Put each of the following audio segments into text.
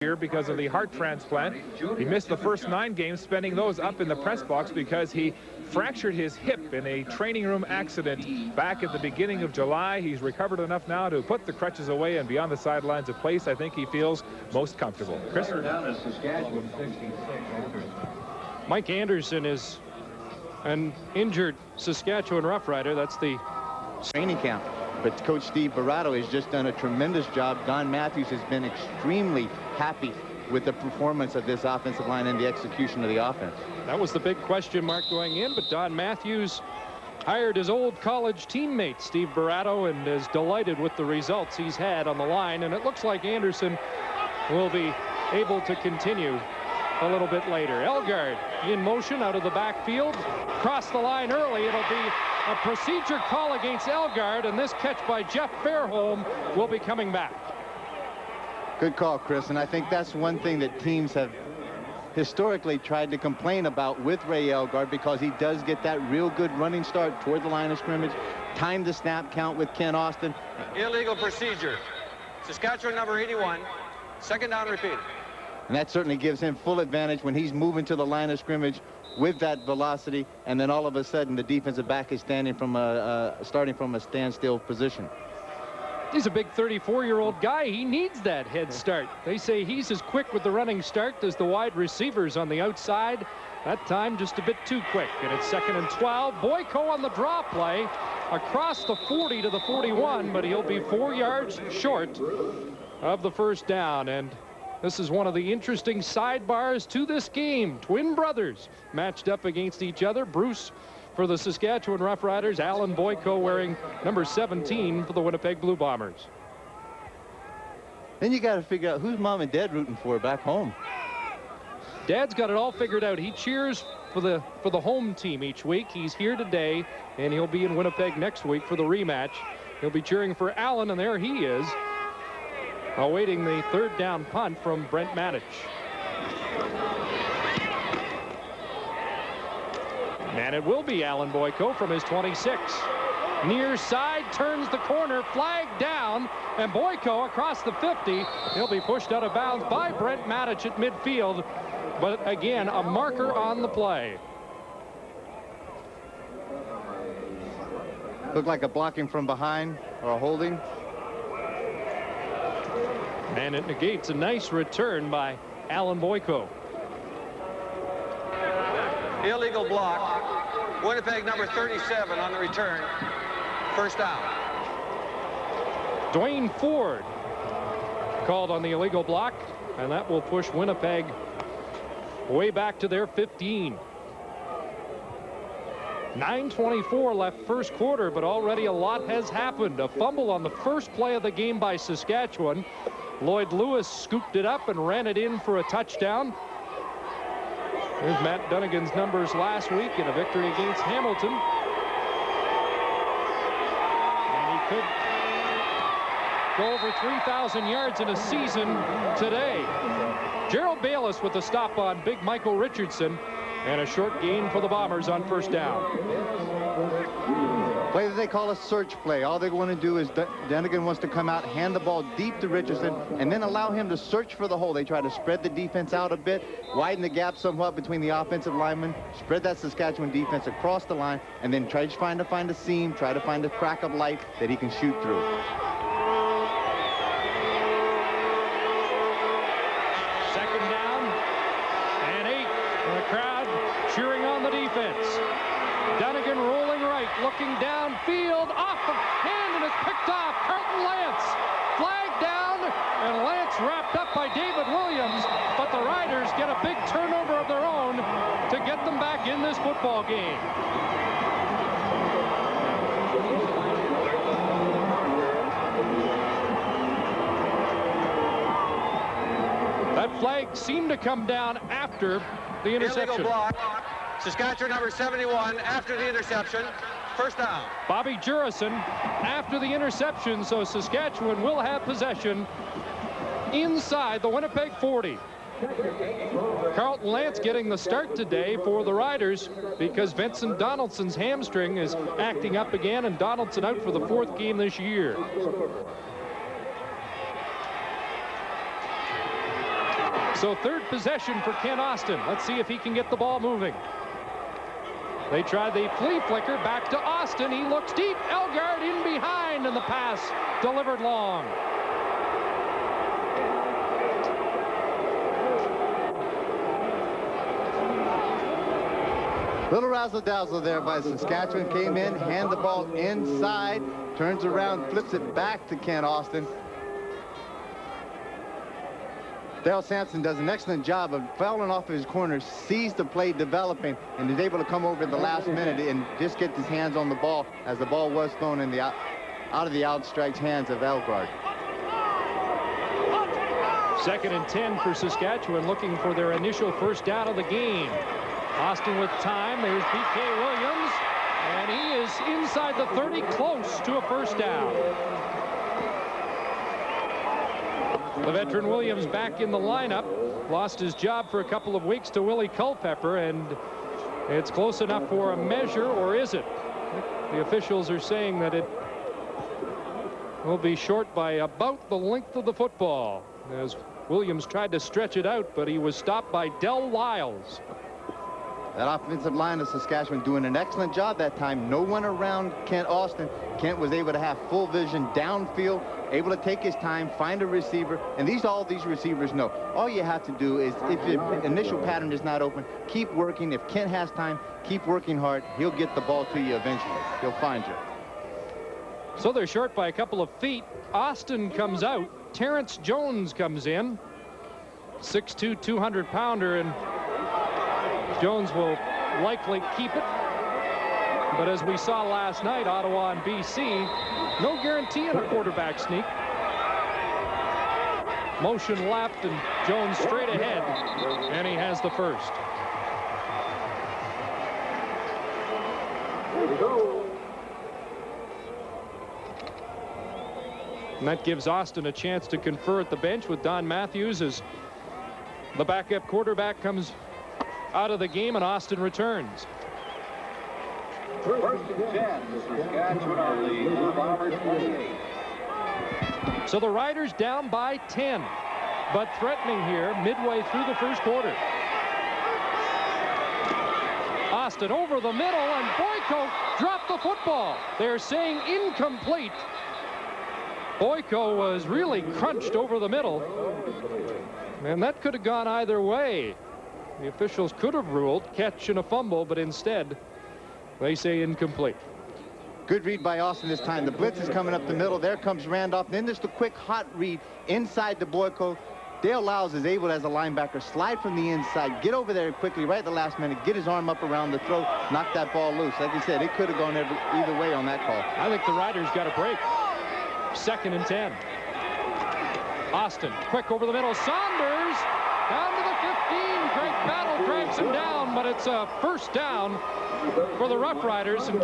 year because of the heart transplant. He missed the first 9 games, spending those up in the press box because he fractured his hip in a training room accident back at the beginning of July. He's recovered enough now to put the crutches away and be on the sidelines, a place I think he feels most comfortable. Chris? Mike Anderson is an injured Saskatchewan Roughrider. That's the training camp. But Coach Steve Barato has just done a tremendous job. Don Matthews has been extremely happy with the performance of this offensive line and the execution of the offense. That was the big question mark going in, but Don Matthews hired his old college teammate, Steve Barato, and is delighted with the results he's had on the line. And it looks like Anderson will be able to continue a little bit later. Elgard in motion out of the backfield. Cross the line early. It'll be a procedure call against Elgard, and this catch by Jeff Fairholm will be coming back. Good call, Chris, and I think that's one thing that teams have historically tried to complain about with Ray Elgard, because he does get that real good running start toward the line of scrimmage, time the snap count with Ken Austin. Illegal procedure. Saskatchewan number 81. Second down repeated. And that certainly gives him full advantage when he's moving to the line of scrimmage with that velocity, and then all of a sudden the defensive back is starting from a standstill position. He's a big 34-year-old guy. He needs that head start. They say he's as quick with the running start as the wide receivers on the outside. That time just a bit too quick, and it's 2nd and 12. Boyko on the draw play across the 40 to the 41, but he'll be 4 yards short of the first down. And this is one of the interesting sidebars to this game. Twin brothers matched up against each other. Bruce for the Saskatchewan Roughriders, Alan Boyko wearing number 17 for the Winnipeg Blue Bombers. Then you got to figure out who's mom and dad rooting for back home. Dad's got it all figured out. He cheers for the home team each week. He's here today, and he'll be in Winnipeg next week for the rematch. He'll be cheering for Alan, and there he is, awaiting the 3rd down punt from Brent Matich. And it will be Alan Boyko from his 26. Near side, turns the corner, flag down, and Boyko across the 50. He'll be pushed out of bounds by Brent Matich at midfield. But again, a marker on the play. Looked like a blocking from behind or a holding. And it negates a nice return by Alan Boyko. Illegal block. Winnipeg number 37 on the return. First down. Dwayne Ford called on the illegal block, and that will push Winnipeg way back to their 15. 9:24 left first quarter, but already a lot has happened. A fumble on the first play of the game by Saskatchewan. Lloyd Lewis scooped it up and ran it in for a touchdown. There's Matt Dunnigan's numbers last week in a victory against Hamilton. And he could go over 3,000 yards in a season today. Gerald Bayless with the stop on big Michael Richardson, and a short gain for the Bombers on first down. Play that they call a search play. All they're going to do is Dunnigan wants to come out, hand the ball deep to Richardson, and then allow him to search for the hole. They try to spread the defense out a bit, widen the gap somewhat between the offensive linemen, spread that Saskatchewan defense across the line, and then try to find a seam, try to find a crack of light that he can shoot through. Second down and 8. And the crowd cheering on the defense. Dunnigan rolling right, looking downfield, off the hand, and it's picked off. Carlton Lance, flag down, and Lance wrapped up by David Williams, but the Riders get a big turnover of their own to get them back in this football game. That flag seemed to come down after the interception. Illegal block. Saskatchewan number 71 after the interception. First down. Bobby Jurison after the interception, so Saskatchewan will have possession inside the Winnipeg 40. Carlton Lance getting the start today for the Riders because Vincent Donaldson's hamstring is acting up again, and Donaldson out for the 4th game this year. So third possession for Kent Austin. Let's see if he can get the ball moving. They tried the flea flicker back to Austin. He looks deep. Elgard in behind, and the pass delivered long. Little razzle-dazzle there by Saskatchewan. Came in, hand the ball inside, turns around, flips it back to Kent Austin. Dale Sampson does an excellent job of fouling off of his corner, sees the play developing, and is able to come over at the last minute and just get his hands on the ball as the ball was thrown in the out of the outstretched hands of Elgard. 2nd and 10 for Saskatchewan, looking for their initial first down of the game. Austin with time. There's B.K. Williams, and he is inside the 30, close to a first down. The veteran Williams back in the lineup. Lost his job for a couple of weeks to Willie Culpepper, and it's close enough for a measure, or is it? The officials are saying that it will be short by about the length of the football, as Williams tried to stretch it out, but he was stopped by Del Lyles. That offensive line of Saskatchewan doing an excellent job that time. No one around Kent Austin. Kent was able to have full vision downfield, able to take his time, find a receiver, and all these receivers know. All you have to do is, if your initial pattern is not open, keep working. If Kent has time, keep working hard. He'll get the ball to you eventually. He'll find you. So they're short by a couple of feet. Austin comes out. Terrence Jones comes in. 6'2", 200-pounder, and Jones will likely keep it. But as we saw last night, Ottawa and BC, no guarantee in a quarterback sneak. Motion left, and Jones straight ahead, and he has the first. And that gives Austin a chance to confer at the bench with Don Matthews as the backup quarterback comes out of the game, and Austin returns. First and 10, Saskatchewan on the Bomber 28. So the Riders down by 10, but threatening here midway through the first quarter. Austin over the middle, and Boyko dropped the football. They're saying incomplete. Boyko was really crunched over the middle, and that could have gone either way. The officials could have ruled catch and a fumble, but instead they say incomplete. Good read by Austin this time. The blitz is coming up the middle. There comes Randolph. Then there's the quick hot read inside the Boyko. Dale Lyles is able, as a linebacker, slide from the inside, get over there quickly right at the last minute, get his arm up around the throat, knock that ball loose. Like you said, it could have gone either way on that call. I think the Riders got a break. 2nd and 10. Austin, quick over the middle. Saunders down to the 15. Craig Battle drags him down, but it's a first down for the Roughriders, and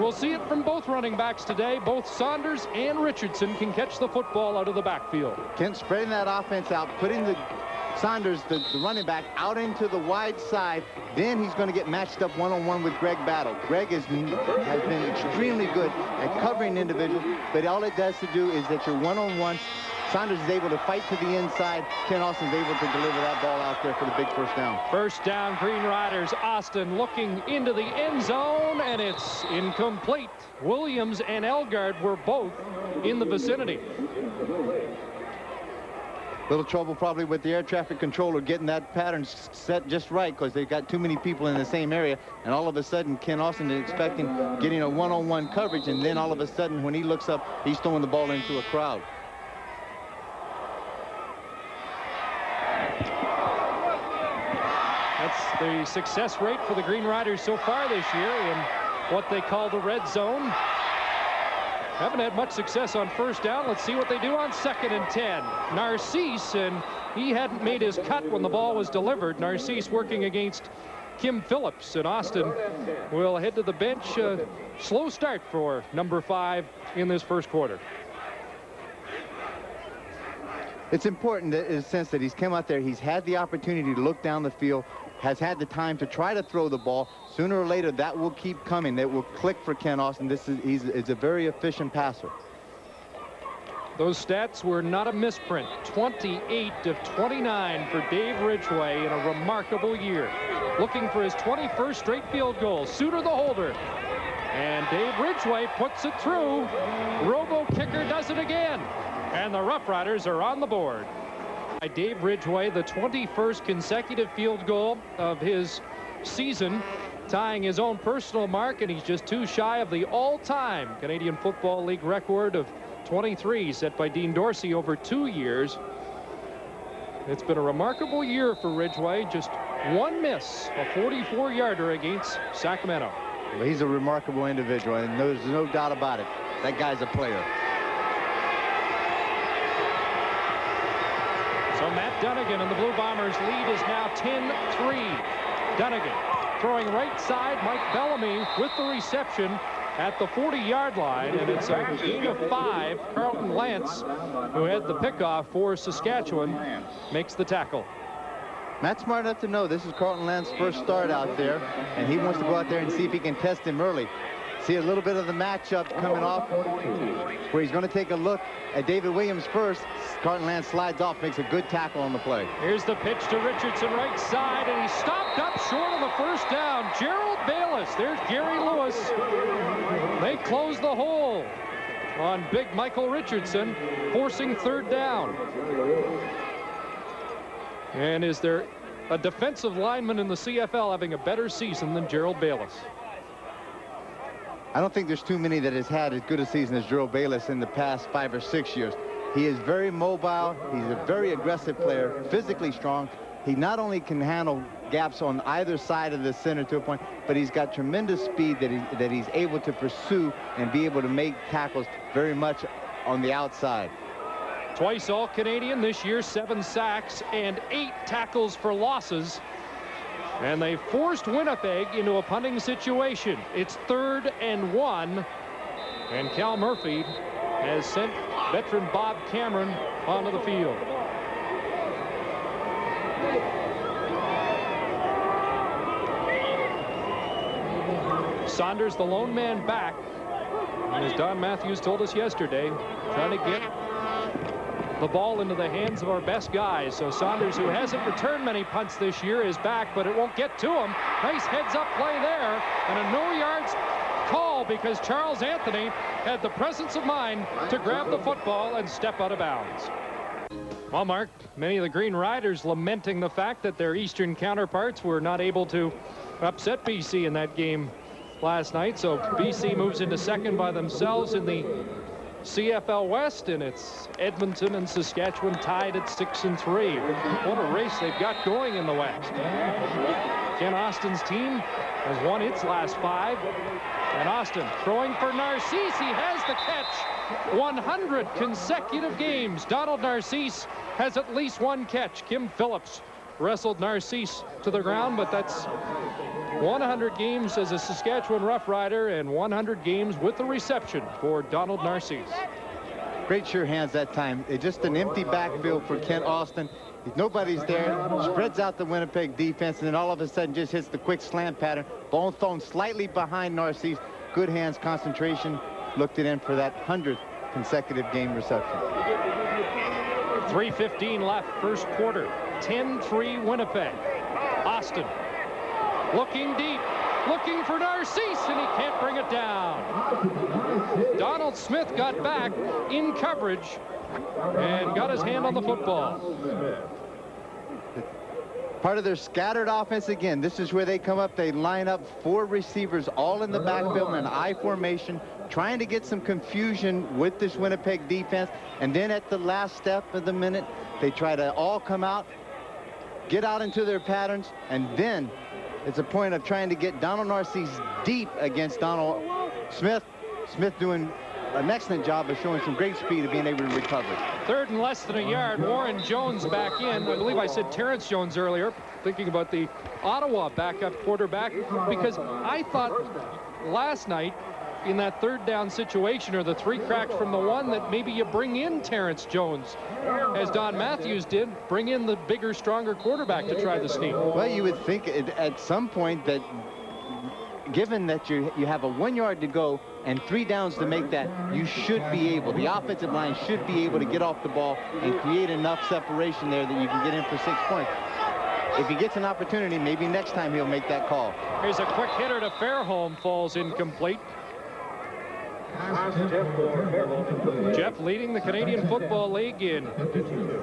we'll see it from both running backs today. Both Saunders and Richardson can catch the football out of the backfield. Kent spreading that offense out, putting the Saunders, the running back, out into the wide side. Then he's going to get matched up one-on-one with Greg Battle. Greg has been extremely good at covering individuals, but all it does to do is that you're one-on-one. Saunders is able to fight to the inside. Kent Austin is able to deliver that ball out there for the big first down. First down, Green Riders. Austin looking into the end zone, and it's incomplete. Williams and Elgard were both in the vicinity. Little trouble probably with the air traffic controller getting that pattern set just right, because they've got too many people in the same area, and all of a sudden Kent Austin is expecting getting a one-on-one coverage, and then all of a sudden when he looks up, he's throwing the ball into a crowd. That's the success rate for the Green Riders so far this year in what they call the red zone. Haven't had much success on first down. Let's see what they do on 2nd and 10. Narcisse, and he hadn't made his cut when the ball was delivered. Narcisse working against Kim Phillips, and Austin will head to the bench. Slow start for number 5 in this first quarter. It's important in the sense that he's come out there, he's had the opportunity to look down the field, has had the time to try to throw the ball. Sooner or later, that will keep coming. That will click for Kent Austin. He's a very efficient passer. Those stats were not a misprint. 28 of 29 for Dave Ridgway in a remarkable year. Looking for his 21st straight field goal. Suter the holder. And Dave Ridgway puts it through. Robo kicker does it again. And the Roughriders are on the board. Dave Ridgway, the 21st consecutive field goal of his season, tying his own personal mark, and he's just too shy of the all-time Canadian Football League record of 23 set by Dean Dorsey over 2 years. It's been a remarkable year for Ridgway. Just one miss, a 44-yarder against Sacramento. Well, he's a remarkable individual, and there's no doubt about it. That guy's a player. So Matt Dunnigan and the Blue Bombers lead is now 10-3. Dunnigan throwing right side. Mike Bellamy with the reception at the 40-yard line, and it's a gain of 5. Carlton Lance, who had the pickoff for Saskatchewan, makes the tackle. Matt's smart enough to know this is Carlton Lance's first start out there, and he wants to go out there and see if he can test him early. See a little bit of the matchup coming off, where he's going to take a look at David Williams first. Carlton Lance slides off, makes a good tackle on the play. Here's the pitch to Richardson right side, and he's stopped up short of the first down. Gerald Bayless. There's Gary Lewis. They close the hole on big Michael Richardson, forcing third down. And is there a defensive lineman in the CFL having a better season than Gerald Bayless? I don't think there's too many that has had as good a season as Gerald Bayless in the past 5 or 6 years. He is very mobile. He's a very aggressive player, physically strong. He not only can handle gaps on either side of the center to a point, but he's got tremendous speed that he's able to pursue and be able to make tackles very much on the outside. Twice All-Canadian this year, 7 sacks and 8 tackles for losses. And they forced Winnipeg into a punting situation. It's 3rd and 1. And Cal Murphy has sent veteran Bob Cameron onto the field. Saunders, the lone man back. And as Don Matthews told us yesterday, trying to get the ball into the hands of our best guys. So Saunders, who hasn't returned many punts this year, is back, but it won't get to him. Nice heads-up play there, and a no yards call because Charles Anthony had the presence of mind to grab the football and step out of bounds. Well, Mark, many of the Green Riders lamenting the fact that their eastern counterparts were not able to upset BC in that game last night. So BC moves into second by themselves in the CFL West, and it's Edmonton and Saskatchewan tied at 6-3. What a race they've got going in the West. Ken Austin's team has won its last 5. And Austin throwing for Narcisse. He has the catch. 100 consecutive games. Donald Narcisse has at least 1 catch. Kim Phillips wrestled Narcisse to the ground, but that's 100 games as a Saskatchewan Roughrider and 100 games with the reception for Donald Narcisse. Great sure hands that time. It's just an empty backfield for Kent Austin. Nobody's there. Spreads out the Winnipeg defense, and then all of a sudden just hits the quick slant pattern. Ball thrown slightly behind Narcisse. Good hands, concentration. Looked it in for that 100th consecutive game reception. 3:15 left, first quarter. 10-3 Winnipeg. Austin looking deep, looking for Narcisse, and he can't bring it down. Donald Smith got back in coverage and got his hand on the football. Part of their scattered offense again. This is where they come up. They line up 4 receivers all in the backfield in an I formation, trying to get some confusion with this Winnipeg defense. And then at the last step of the minute, they try to all come out, get out into their patterns, and then it's a point of trying to get Donald Narcisse deep against Donald Smith. Smith doing an excellent job of showing some great speed of being able to recover. 3rd and less than a yard. Warren Jones back in. I believe I said Terrence Jones earlier, thinking about the Ottawa backup quarterback, because I thought last night in that 3rd down situation, or the 3 cracks from the 1, that maybe you bring in Terrence Jones, as Don Matthews did, bring in the bigger, stronger quarterback to try the sneak. Well, you would think at some point that given that you have a 1 yard to go and 3 downs to make that, you should be able, the offensive line should be able to get off the ball and create enough separation there that you can get in for 6 points. If he gets an opportunity, maybe next time he'll make that call. Here's a quick hitter to Fairholm, falls incomplete. Jeff leading the Canadian Football League in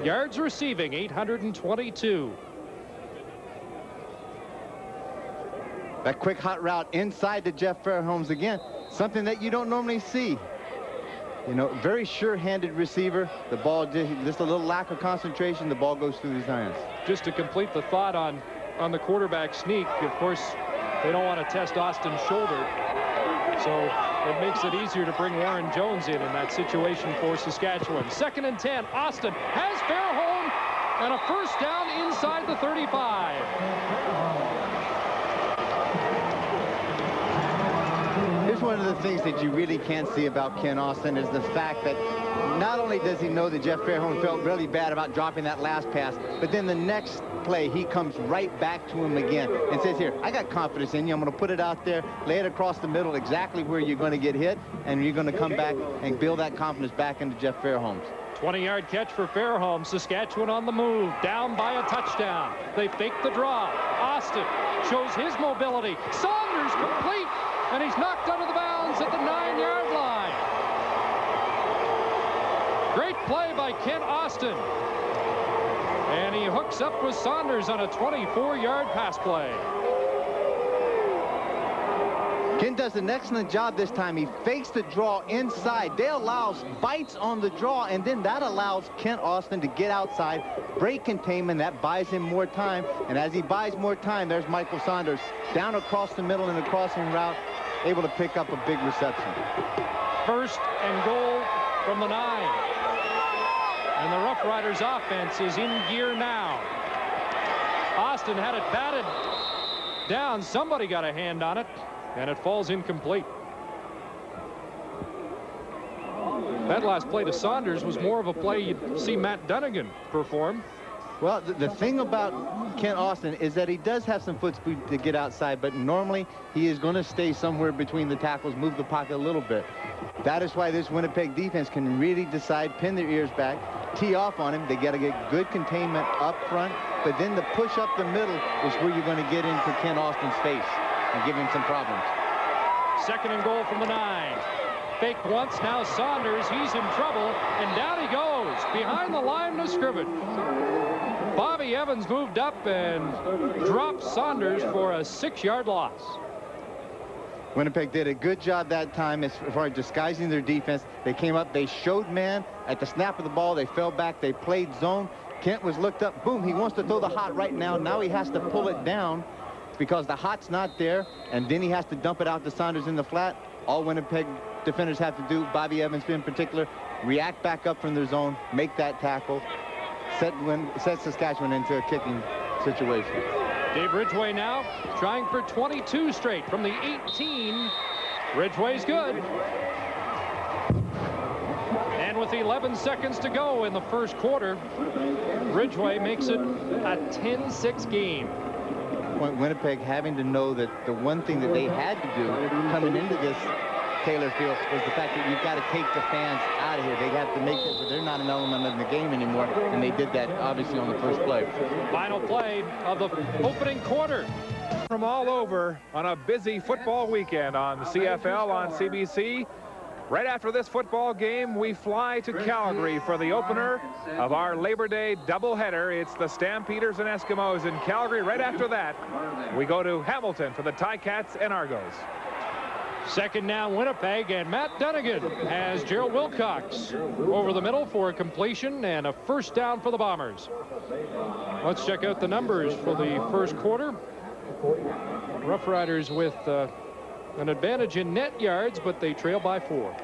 yards receiving, 822. That quick hot route inside to Jeff Fairholm again, something that you don't normally see. You know, very sure-handed receiver. The ball, just a little lack of concentration, the ball goes through his hands. Just to complete the thought on the quarterback sneak, of course, they don't want to test Austin's shoulder. So it makes it easier to bring Warren Jones in that situation for Saskatchewan. 2nd and 10. Austin has Fairholm and a first down inside the 35. Here's one of the things that you really can't see about Ken Austin is the fact that not only does he know that Jeff Fairholm felt really bad about dropping that last pass, but then the next play, he comes right back to him again and says, here, I got confidence in you. I'm going to put it out there, lay it across the middle, exactly where you're going to get hit, and you're going to come back and build that confidence back into Jeff Fairholm. 20-yard catch for Fairholm. Saskatchewan on the move, down by a touchdown. They fake the draw. Austin shows his mobility. Saunders complete, and he's knocked out of the bounds at the 9-yard line. Great play by Ken Austin. And he hooks up with Saunders on a 24-yard pass play. Ken does an excellent job this time. He fakes the draw inside. Dale Lyles bites on the draw, and then that allows Kent Austin to get outside, break containment. That buys him more time. And as he buys more time, there's Michael Saunders down across the middle in the crossing route, able to pick up a big reception. 1st and goal from the 9. And the Roughriders offense is in gear now. Austin had it batted down. Somebody got a hand on it, and it falls incomplete. That last play to Saunders was more of a play you'd see Matt Dunnigan perform. Well, the thing about Ken Austin is that he does have some foot speed to get outside, but normally he is going to stay somewhere between the tackles, move the pocket a little bit. That is why this Winnipeg defense can really decide, pin their ears back, tee off on him. They got to get good containment up front, but then the push up the middle is where you're going to get into Ken Austin's face and give him some problems. 2nd and goal from the 9. Faked once, now Saunders, he's in trouble, and down he goes behind the line of scrimmage. Bobby Evans moved up and dropped Saunders for a 6-yard loss. Winnipeg did a good job that time as far as disguising their defense. They came up, they showed man. At the snap of the ball, they fell back, they played zone. Kent was looked up, boom, he wants to throw the hot right now. Now he has to pull it down because the hot's not there, and then he has to dump it out to Saunders in the flat. All Winnipeg defenders have to do, Bobby Evans in particular, react back up from their zone, make that tackle, set Saskatchewan into a kicking situation. Dave Ridgway now trying for 22 straight from the 18. Ridgway's good. And with 11 seconds to go in the first quarter, Ridgway makes it a 10-6 game. Winnipeg having to know that the one thing that they had to do coming into this Taylor Field was the fact that you've got to take the fans out of here. They have to make it so they're not an element in the game anymore, and they did that obviously on the first play. Final play of the opening quarter. From all over on a busy football weekend on CFL on CBC. Right after this football game, we fly to Calgary for the opener of our Labor Day doubleheader. It's the Stampeders and Eskimos in Calgary. Right after that, we go to Hamilton for the Ticats and Argos. 2nd down Winnipeg, and Matt Dunnigan has Gerald Wilcox over the middle for a completion and a first down for the Bombers. Let's check out the numbers for the first quarter. Roughriders with an advantage in net yards, but they trail by 4.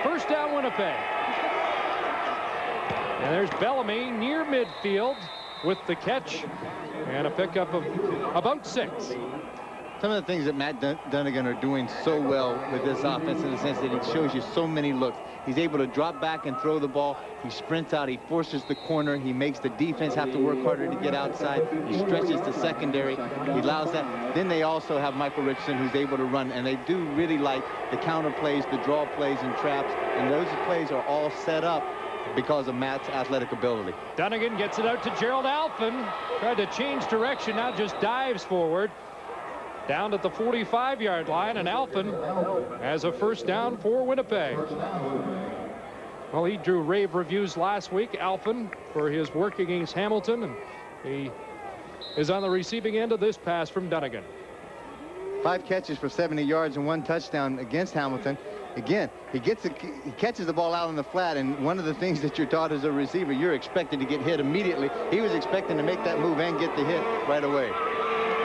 First down Winnipeg. And there's Bellamy near midfield with the catch and a pickup of about 6. some of the things that Matt Dunnigan are doing so well with this offense, in the sense that it shows you so many looks. He's able to drop back and throw the ball. He sprints out. He forces the corner. He makes the defense have to work harder to get outside. He stretches the secondary. He allows that. Then they also have Michael Richardson, who's able to run, and they do really like the counter plays, the draw plays, and traps, and those plays are all set up because of Matt's athletic ability. Dunnigan gets it out to Gerald Alphen. Tried to change direction, now just dives forward. Down at the 45-yard line, and Alphen has a first down for Winnipeg. Well, he drew rave reviews last week, Alphen, for his work against Hamilton, and he is on the receiving end of this pass from Dunnigan. 5 catches for 70 yards and 1 touchdown against Hamilton. Again, he catches the ball out in the flat, and one of the things that you're taught as a receiver, you're expected to get hit immediately. He was expecting to make that move and get the hit right away.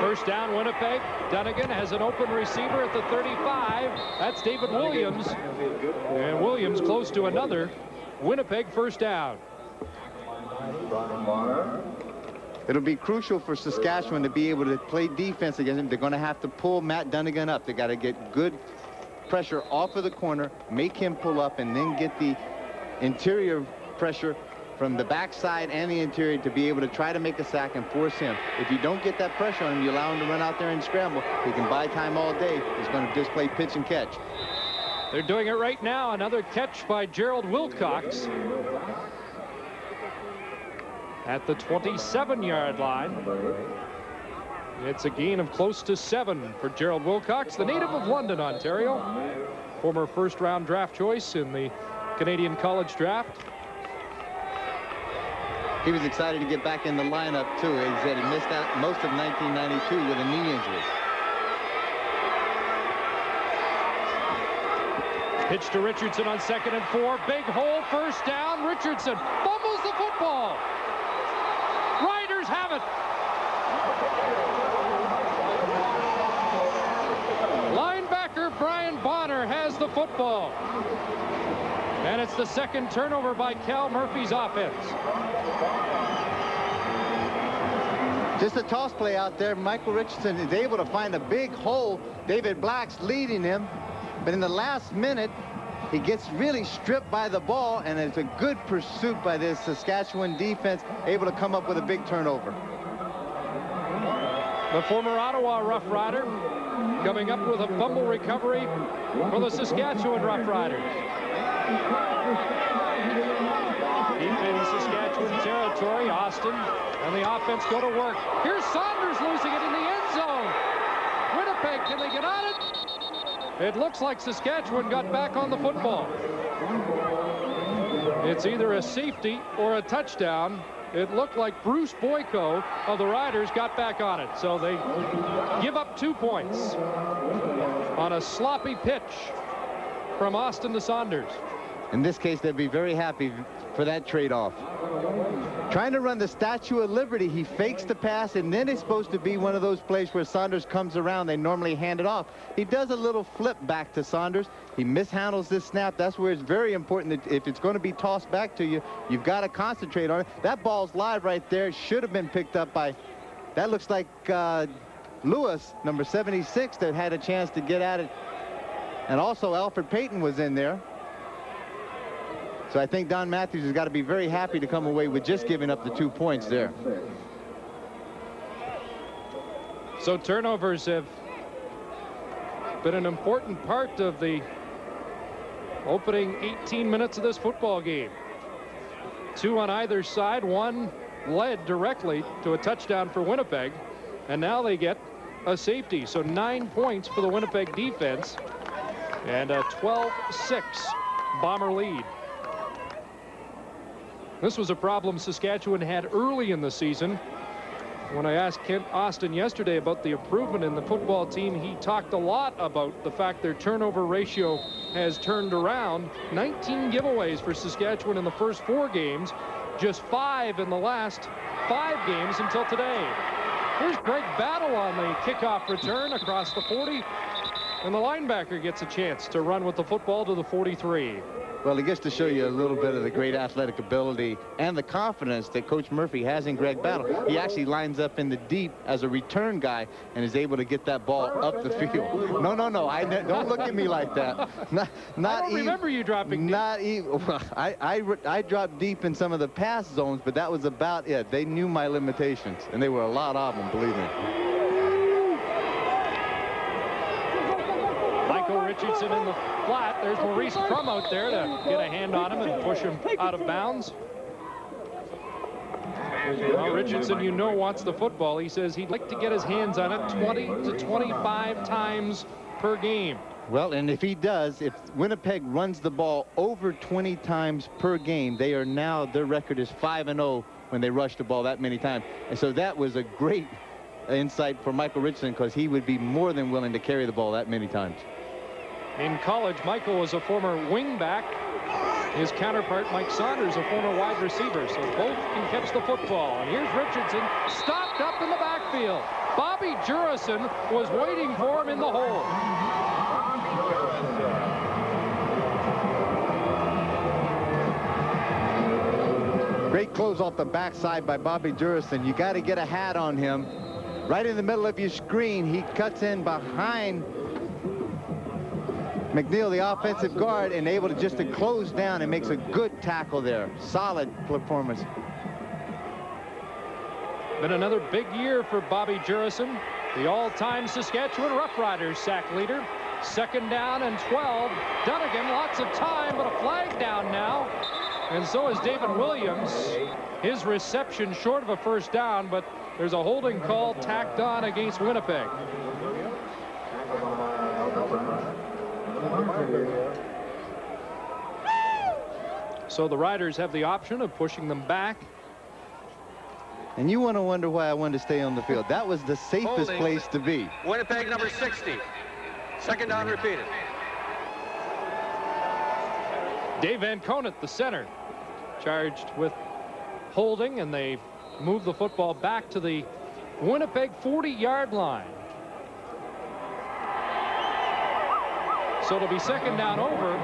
First down, Winnipeg. Dunnigan has an open receiver at the 35. That's David Williams. And Williams close to another Winnipeg first down. It'll be crucial for Saskatchewan to be able to play defense against him. They're going to have to pull Matt Dunnigan up. They got to get good pressure off of the corner, make him pull up, and then get the interior pressure from the backside and the interior to be able to try to make a sack and force him. If you don't get that pressure on him, you allow him to run out there and scramble. He can buy time all day. He's going to just play pitch and catch. They're doing it right now. Another catch by Gerald Wilcox at the 27-yard line. It's a gain of close to 7 for Gerald Wilcox, the native of London, Ontario. Former first-round draft choice in the Canadian College Draft. He was excited to get back in the lineup, too. He said he missed out most of 1992 with a knee injury. Pitch to Richardson on 2nd and 4. Big hole, first down. Richardson fumbles the football. Riders have it. Linebacker Brian Bonner has the football. And it's the second turnover by Cal Murphy's offense. Just a toss play out there. Michael Richardson is able to find a big hole. David Black's leading him. But in the last minute, he gets really stripped by the ball, and it's a good pursuit by this Saskatchewan defense, able to come up with a big turnover. The former Ottawa Roughrider coming up with a fumble recovery for the Saskatchewan Roughriders. Deep in Saskatchewan territory, Austin and the offense go to work. Here's Saunders losing it in the end zone. Winnipeg, can they get on it? It looks like Saskatchewan got back on the football. It's either a safety or a touchdown. It looked like Bruce Boyko of the Riders got back on it. So they give up 2 points on a sloppy pitch from Austin to Saunders. In this case, they'd be very happy for that trade-off. Trying to run the Statue of Liberty, he fakes the pass, and then it's supposed to be one of those plays where Saunders comes around. They normally hand it off. He does a little flip back to Saunders. He mishandles this snap. That's where it's very important that if it's going to be tossed back to you, you've got to concentrate on it. That ball's live right there. Should have been picked up by, that looks like Lewis, number 76, that had a chance to get at it. And also Alfred Payton was in there. So I think Don Matthews has got to be very happy to come away with just giving up the 2 points there. So turnovers have been an important part of the opening 18 minutes of this football game. 2 on either side. 1 led directly to a touchdown for Winnipeg. And now they get a safety. So 9 points for the Winnipeg defense. And a 12-6 Bomber lead. This was a problem Saskatchewan had early in the season. When I asked Kent Austin yesterday about the improvement in the football team, he talked a lot about the fact their turnover ratio has turned around. 19 giveaways for Saskatchewan in the first 4 games, just 5 in the last 5 games until today. Here's Greg Battle on the kickoff return across the 40, and the linebacker gets a chance to run with the football to the 43. Well, it gets to show you a little bit of the great athletic ability and the confidence that Coach Murphy has in Greg Battle. He actually lines up in the deep as a return guy and is able to get that ball up the field. No. Don't look at me like that. Not I don't remember you dropping deep. Not even. Well, I dropped deep in some of the pass zones, but that was about it. They knew my limitations, and they were a lot of them, believe me. Michael Richardson in the flat. There's Maurice Crum out there to get a hand on him and push him out of bounds. Well, Richardson, you know, wants the football. He says he'd like to get his hands on it 20 to 25 times per game. Well, and if he does, if Winnipeg runs the ball over 20 times per game, they are now, their record is 5-0 when they rush the ball that many times. And so that was a great insight for Michael Richardson, because he would be more than willing to carry the ball that many times. In college, Michael was a former wingback. His counterpart, Mike Saunders, a former wide receiver. So both can catch the football. And here's Richardson, stopped up in the backfield. Bobby Jurison was waiting for him in the hole. Great close off the backside by Bobby Jurison. You got to get a hat on him. Right in the middle of your screen, he cuts in behind McNeil, the offensive guard, and able to just to close down and makes a good tackle there. Solid performance. Been another big year for Bobby Jurison, the all-time Saskatchewan Roughriders sack leader. 2nd down and 12. Dunnigan, lots of time, but a flag down now. And so is David Williams. His reception short of a first down, but there's a holding call tacked on against Winnipeg. So the Riders have the option of pushing them back. And you want to wonder why I wanted to stay on the field. That was the safest place to be. Winnipeg number 60. 2nd down repeated. Dave Van Conant, the center, charged with holding, and they move the football back to the Winnipeg 40-yard line. So it'll be 2nd down over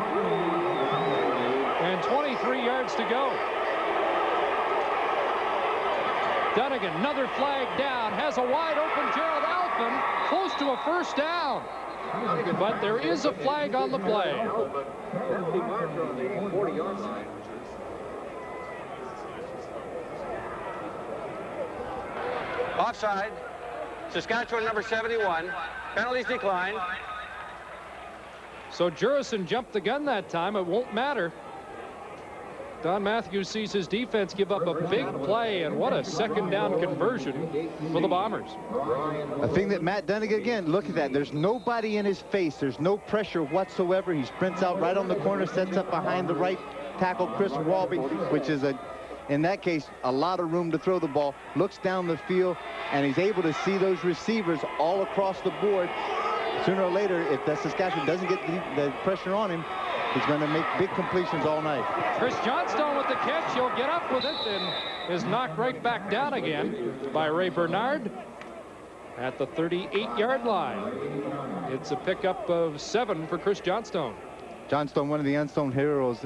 and 23 yards to go. Dunnigan, another flag down, has a wide open Gerald Alphin, close to a first down. But there is a flag on the play. Offside. Saskatchewan number 71. Penalties declined. So Jurison jumped the gun that time. It won't matter. Don Matthews sees his defense give up a big play, and what a 2nd down conversion for the Bombers. A thing that Matt Dunnigan, again, look at that. There's nobody in his face. There's no pressure whatsoever. He sprints out right on the corner, sets up behind the right tackle, Chris Walby, which is, in that case, a lot of room to throw the ball. Looks down the field, and he's able to see those receivers all across the board. Sooner or later, if that Saskatchewan doesn't get the pressure on him, he's going to make big completions all night. Chris Johnstone with the catch. He'll get up with it and is knocked right back down again by Ray Bernard at the 38-yard line. It's a pickup of 7 for Chris Johnstone. Johnstone, one of the unsung heroes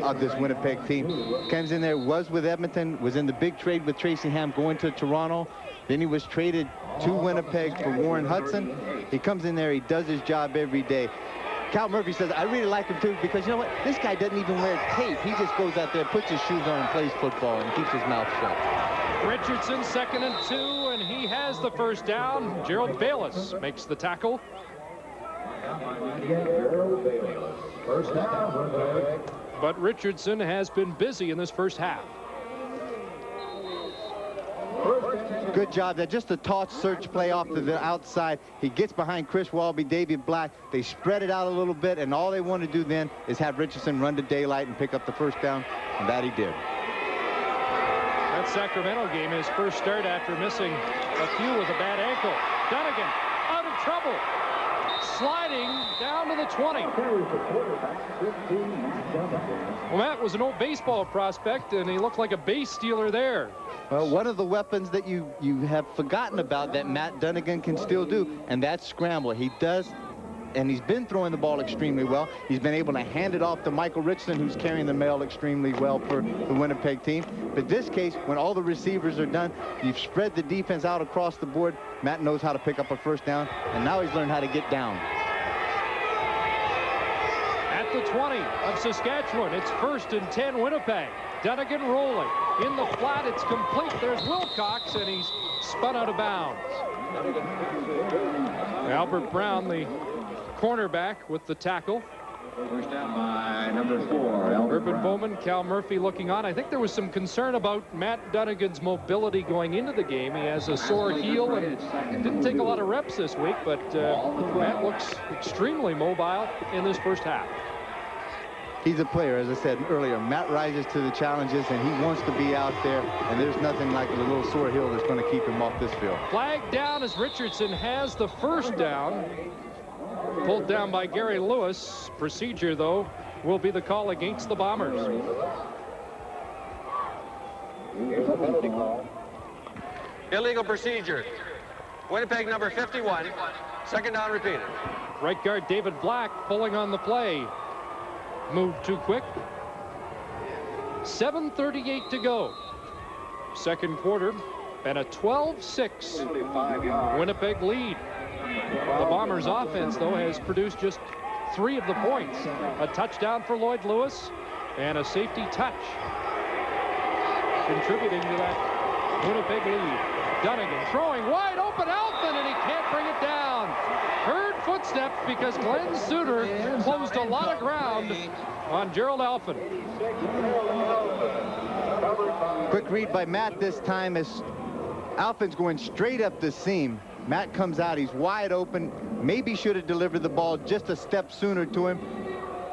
of this Winnipeg team. Comes in there, was with Edmonton, was in the big trade with Tracy Ham going to Toronto. Then he was traded to Winnipeg for Warren Hudson. He comes in there, he does his job every day. Cal Murphy says, I really like him too, because you know what? This guy doesn't even wear tape. He just goes out there, puts his shoes on, and plays football, and keeps his mouth shut. Richardson, 2nd and 2, and he has the first down. Gerald Bayless makes the tackle. But Richardson has been busy in this first half. Good job there. Just a toss search play off to the outside. He gets behind Chris Walby, David Black. They spread it out a little bit, and all they want to do then is have Richardson run to daylight and pick up the first down, and that he did. That Sacramento game, his first start after missing a few with a bad ankle. Dunnigan out of trouble. Sliding down to the 20. Well, Matt was an old baseball prospect, and he looked like a base stealer there. Well, one of the weapons that you have forgotten about that Matt Dunnigan can still do, and that's scramble. He does and he's been throwing the ball extremely well. He's been able to hand it off to Michael Richardson, who's carrying the mail extremely well for the Winnipeg team. But this case, when all the receivers are done, you've spread the defense out across the board. Matt knows how to pick up a first down, and now he's learned how to get down. At the 20 of Saskatchewan, it's 1st and 10 Winnipeg. Dunnigan rolling. In the flat, it's complete. There's Wilcox, and he's spun out of bounds. Albert Brown, the cornerback, with the tackle. First down by number 4, Urban Bowman, Cal Murphy looking on. I think there was some concern about Matt Dunnigan's mobility going into the game. He has a sore heel and didn't take a lot of reps this week, but Matt looks extremely mobile in this first half. He's a player, as I said earlier. Matt rises to the challenges, and he wants to be out there, and there's nothing like a little sore heel that's going to keep him off this field. Flag down as Richardson has the first down. Pulled down by Gary Lewis. Procedure, though, will be the call against the Bombers. Illegal procedure. Winnipeg number 51. Second down repeated. Right guard David Black pulling on the play. Moved too quick. 7:38 to go. Second quarter, and a 12-6 Winnipeg lead. The Bombers' offense, though, has produced just 3 of the points. A touchdown for Lloyd Lewis and a safety touch, contributing to that Winnipeg lead. Dunnigan throwing wide open, Alphen, and he can't bring it down. Heard footsteps because Glenn Suter closed a lot of ground on Gerald Alphen. Quick read by Matt this time as Alphen's going straight up the seam. Matt comes out, he's wide open. Maybe should have delivered the ball just a step sooner to him.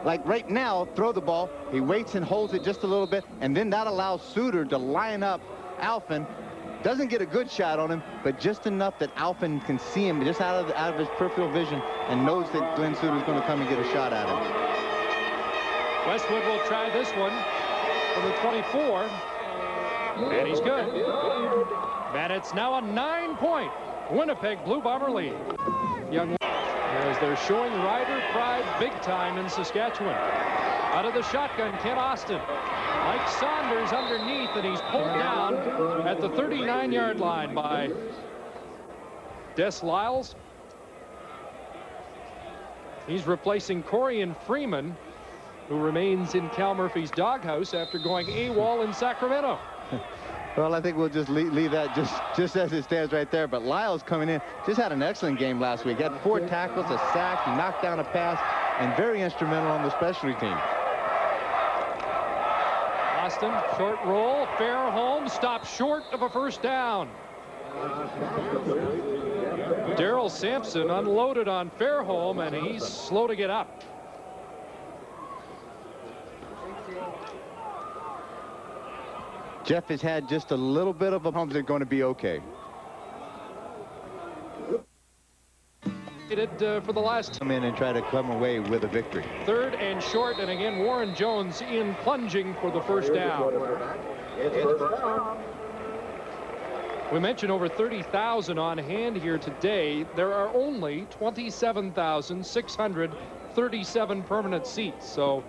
Like right now, throw the ball. He waits and holds it just a little bit, and then that allows Suter to line up Alphen. Doesn't get a good shot on him, but just enough that Alphen can see him just out of his peripheral vision and knows that Glenn Suter's going to come and get a shot at him. Westwood will try this one from the 24, and he's good. And it's now a 9-point Winnipeg Blue Bomber lead. Young as they're showing rider pride big time in Saskatchewan. Out of the shotgun, Ken Austin. Mike Saunders underneath, and he's pulled down at the 39-yard line by Des Lyles. He's replacing Corian Freeman, who remains in Cal Murphy's doghouse after going AWOL in Sacramento. Well, I think we'll just leave that just as it stands right there. But Lyles coming in, just had an excellent game last week. Had 4 tackles, a sack, he knocked down a pass, and very instrumental on the specialty team. Austin, short roll, Fairholm stopped short of a first down. Darrell Sampson unloaded on Fairholm, and he's slow to get up. Jeff has had just a little bit of a bump. They're going to be okay. For the last come in and try to come away with a victory. 3rd and short, and again Warren Jones in plunging for the first down. We mentioned over 30,000 on hand here today. There are only 27,637 permanent seats, so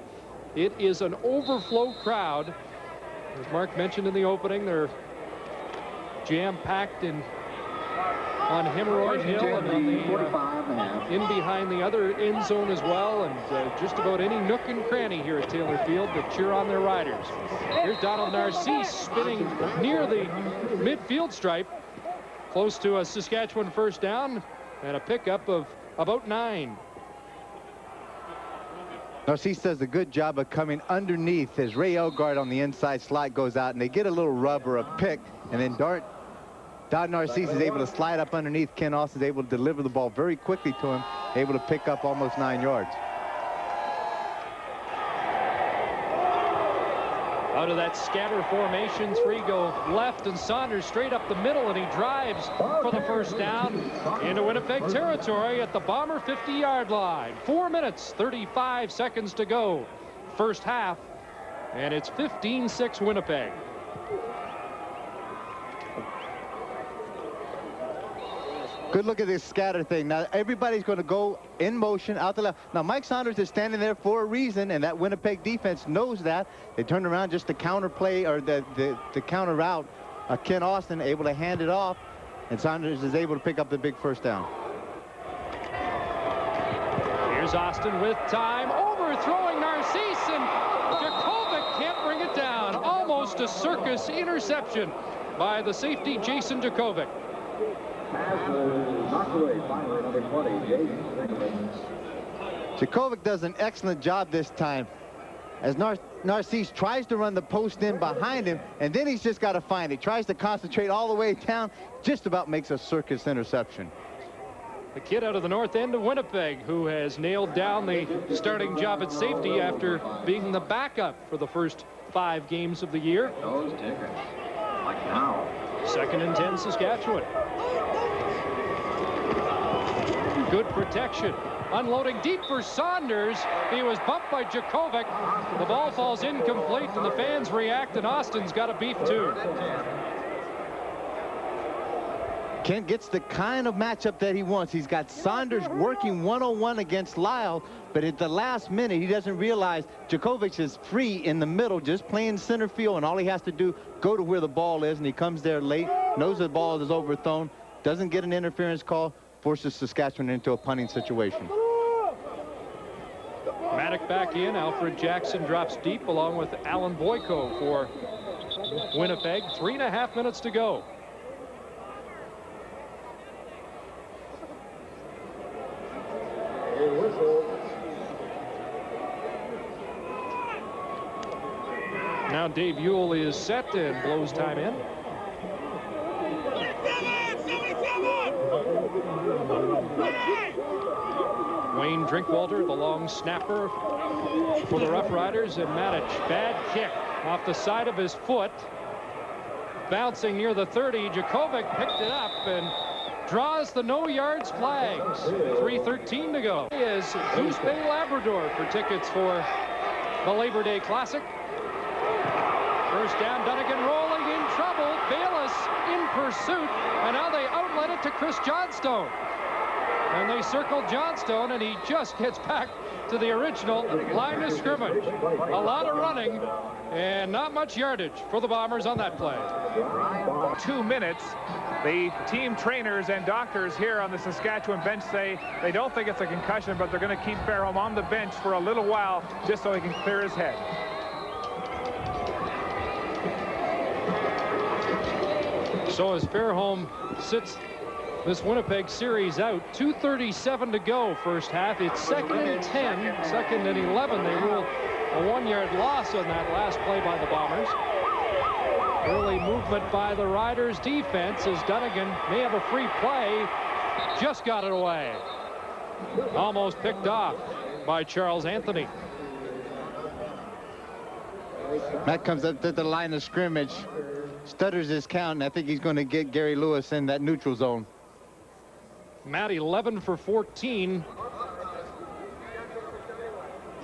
it is an overflow crowd. As Mark mentioned in the opening, they're jam-packed on Hemorrhoid Hill and on the in behind the other end zone as well, and just about any nook and cranny here at Taylor Field to cheer on their riders. Here's Donald Narcisse spinning near the midfield stripe, close to a Saskatchewan first down and a pickup of about 9. Narcisse does a good job of coming underneath as Ray Elgard on the inside slot goes out, and they get a little rub or a pick, and then Don Narcisse is able to slide up underneath. Ken Austin is able to deliver the ball very quickly to him, able to pick up almost 9 yards. Out of that scatter formation, 3 go left, and Saunders straight up the middle, and he drives for the first down into Winnipeg territory at the Bomber 50-yard line. 4 minutes, 35 seconds to go. First half, and it's 15-6 Winnipeg. Good look at this scatter thing. Now everybody's going to go in motion out the left. Now Mike Saunders is standing there for a reason, and that Winnipeg defense knows that. They turned around just to counter play, or the counter route. Ken Austin able to hand it off, and Saunders is able to pick up the big first down. Here's Austin with time, overthrowing Narcisse, and Jakovic can't bring it down. Almost a circus interception by the safety Jason Jakovic. Jakovic does an excellent job this time, as Narcisse tries to run the post in behind him, and then he's just got to find it. Tries to concentrate all the way down, just about makes a circus interception. The kid out of the north end of Winnipeg, who has nailed down the starting job at safety after being the backup for the first 5 games of the year. Like now. 2nd and 10, Saskatchewan. Good protection. Unloading deep for Saunders. He was bumped by Jakovic. The ball falls incomplete, and the fans react, and Austin's got a beef too. Kent gets the kind of matchup that he wants. He's got Saunders working one-on-one against Lyle, but at the last minute, he doesn't realize Jakovic is free in the middle, just playing center field, and all he has to do, go to where the ball is, and he comes there late, knows the ball is overthrown, doesn't get an interference call, forces Saskatchewan into a punting situation. Maddock back in. Alfred Jackson drops deep along with Alan Boyko for Winnipeg. 3.5 minutes to go. Now Dave Ewell is set and blows time in. Wayne Drinkwalter, the long snapper for the Roughriders, and Matic, bad kick off the side of his foot. Bouncing near the 30, Jakovic picked it up and draws the no yards flags. 3:13 to go. He is Goose Bay, Labrador for tickets for the Labor Day Classic. First down, Dunnigan rolling in trouble. Bayless in pursuit, and now they outlet it to Chris Johnstone. And they circle Johnstone, and he just gets back to the original line of scrimmage. A lot of running and not much yardage for the Bombers on that play. 2 minutes. The team trainers and doctors here on the Saskatchewan bench say they don't think it's a concussion, but they're going to keep Fairholm on the bench for a little while just so he can clear his head. So as Fairholm sits this Winnipeg series out, 2:37 to go first half. It's 2nd and 10, 2nd and 11. They rule a 1-yard loss on that last play by the Bombers. Early movement by the Riders defense as Dunnigan may have a free play. Just got it away. Almost picked off by Charles Anthony. Matt comes up to the line of scrimmage, stutters his count, and I think he's going to get Gary Lewis in that neutral zone. Matt 11 for 14.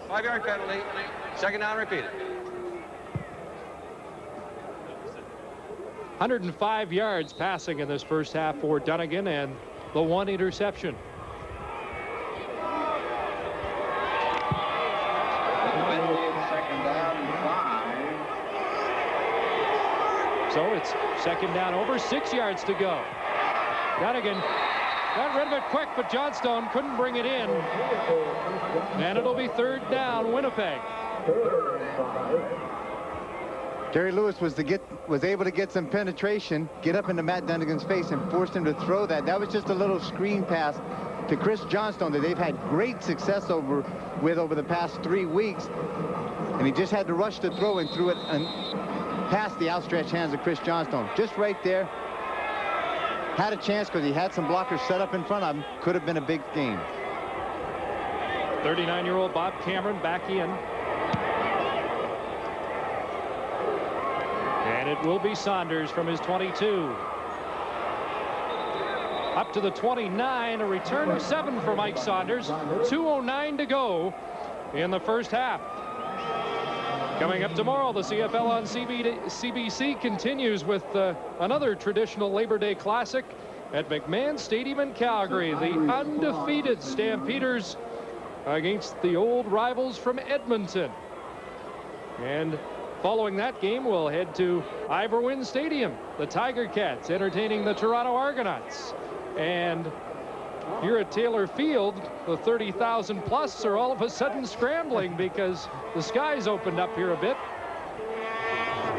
5-yard penalty. 2nd down repeated. 105 yards passing in this first half for Dunnigan, and the 1 interception. So it's 2nd down over, 6 yards to go. Dunnigan got rid of it quick, but Johnstone couldn't bring it in. And it'll be 3rd down, Winnipeg. Gary Lewis was able to get some penetration, get up into Matt Dunnigan's face, and forced him to throw that. That was just a little screen pass to Chris Johnstone that they've had great success over the past 3 weeks. And he just had to rush to throw and threw it past the outstretched hands of Chris Johnstone. Just right there. Had a chance because he had some blockers set up in front of him. Could have been a big game. 39-year-old Bob Cameron back in. And it will be Saunders from his 22. Up to the 29, a return of 7 for Mike Saunders. 2:09 to go in the first half. Coming up tomorrow, the CFL on CBC continues with another traditional Labor Day Classic at McMahon Stadium in Calgary. The undefeated Stampeders against the old rivals from Edmonton. And following that game, we'll head to Iverwin Stadium. The Tiger Cats entertaining the Toronto Argonauts. And here at Taylor Field, the 30,000 plus are all of a sudden scrambling because the skies opened up here a bit.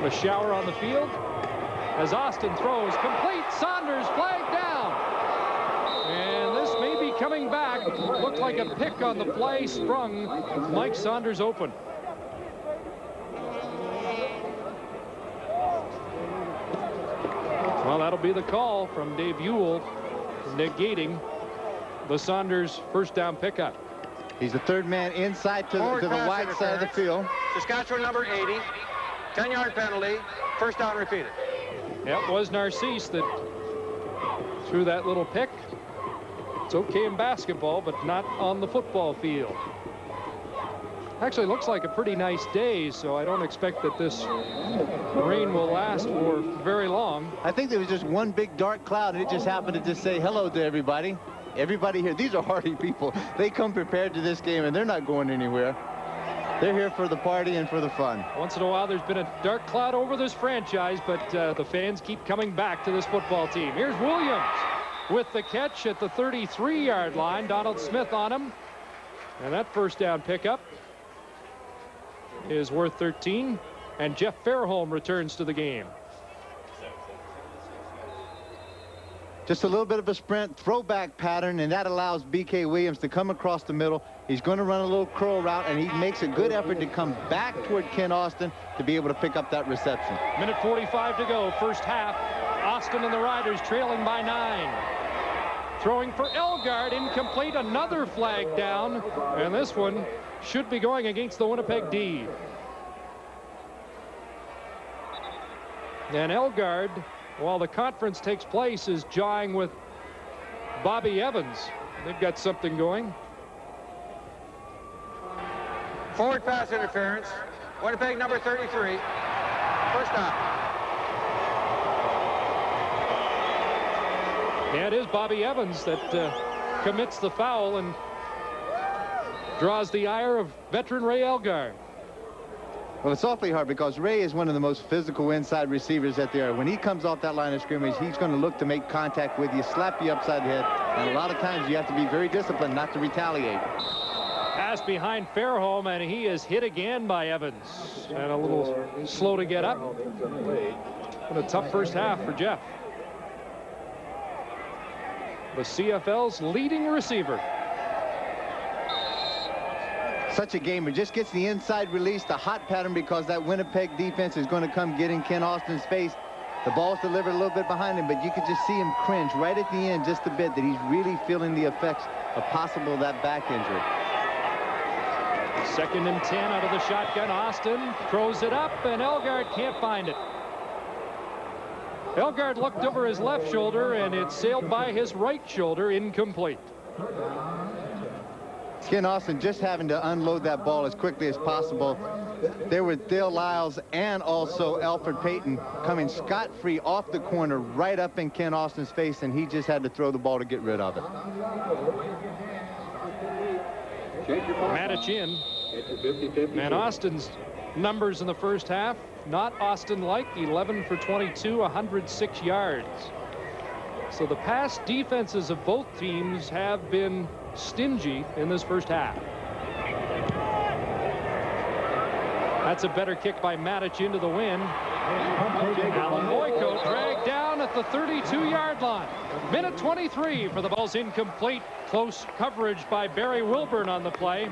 A shower on the field as Austin throws complete. Saunders flagged down. And this may be coming back. Looked like a pick on the play, sprung Mike Saunders open. Well, that'll be the call from Dave Ewell, negating the Saunders first down pickup. He's the third man inside to the wide side of the field. Saskatchewan number 80, 10-yard penalty, first down repeated. Yeah, it was Narcisse that threw that little pick. It's okay in basketball, but not on the football field. Actually, looks like a pretty nice day, so I don't expect that this rain will last for very long. I think there was just one big dark cloud, and it just happened to just say hello to everybody. Everybody here, these are hardy people. They come prepared to this game, and they're not going anywhere. They're here for the party and for the fun. Once in a while, there's been a dark cloud over this franchise, but the fans keep coming back to this football team. Here's Williams with the catch at the 33-yard line. Donald Smith on him. And that first down pickup is worth 13. And Jeff Fairholm returns to the game. Just a little bit of a sprint throwback pattern, and that allows B.K. Williams to come across the middle. He's going to run a little curl route, and he makes a good effort to come back toward Ken Austin to be able to pick up that reception. Minute 45 to go, first half. Austin and the Riders trailing by 9. Throwing for Elgard, incomplete, another flag down, and this one should be going against the Winnipeg D. And Elgard, while the conference takes place, is jawing with Bobby Evans. They've got something going. Forward pass interference. Winnipeg number 33. First down. Yeah, it is Bobby Evans that commits the foul and draws the ire of veteran Ray Elgard. Well, it's awfully hard because Ray is one of the most physical inside receivers that there are. When he comes off that line of scrimmage, he's going to look to make contact with you, slap you upside the head, and a lot of times you have to be very disciplined not to retaliate. Pass behind Fairholm, and he is hit again by Evans. And a little slow to get up. What a tough first half for Jeff. The CFL's leading receiver. Such a game. It just gets the inside release, the hot pattern, because that Winnipeg defense is going to come get in Ken Austin's face. The ball's delivered a little bit behind him, but you could just see him cringe right at the end just a bit, that he's really feeling the effects of possible that back injury. 2nd and 10 out of the shotgun. Austin throws it up, and Elgard can't find it. Elgard looked over his left shoulder, and it sailed by his right shoulder, incomplete. Ken Austin just having to unload that ball as quickly as possible. There were Dale Lyles and also Alfred Payton coming scot-free off the corner right up in Ken Austin's face, and he just had to throw the ball to get rid of it. Matich in. And Austin's numbers in the first half, not Austin-like. 11 for 22, 106 yards. So the pass defenses of both teams have been stingy in this first half. That's a better kick by Matich into the wind. Alan Boyko dragged down at the 32-yard line. Minute 23 for the ball's incomplete. Close coverage by Barry Wilburn on the play.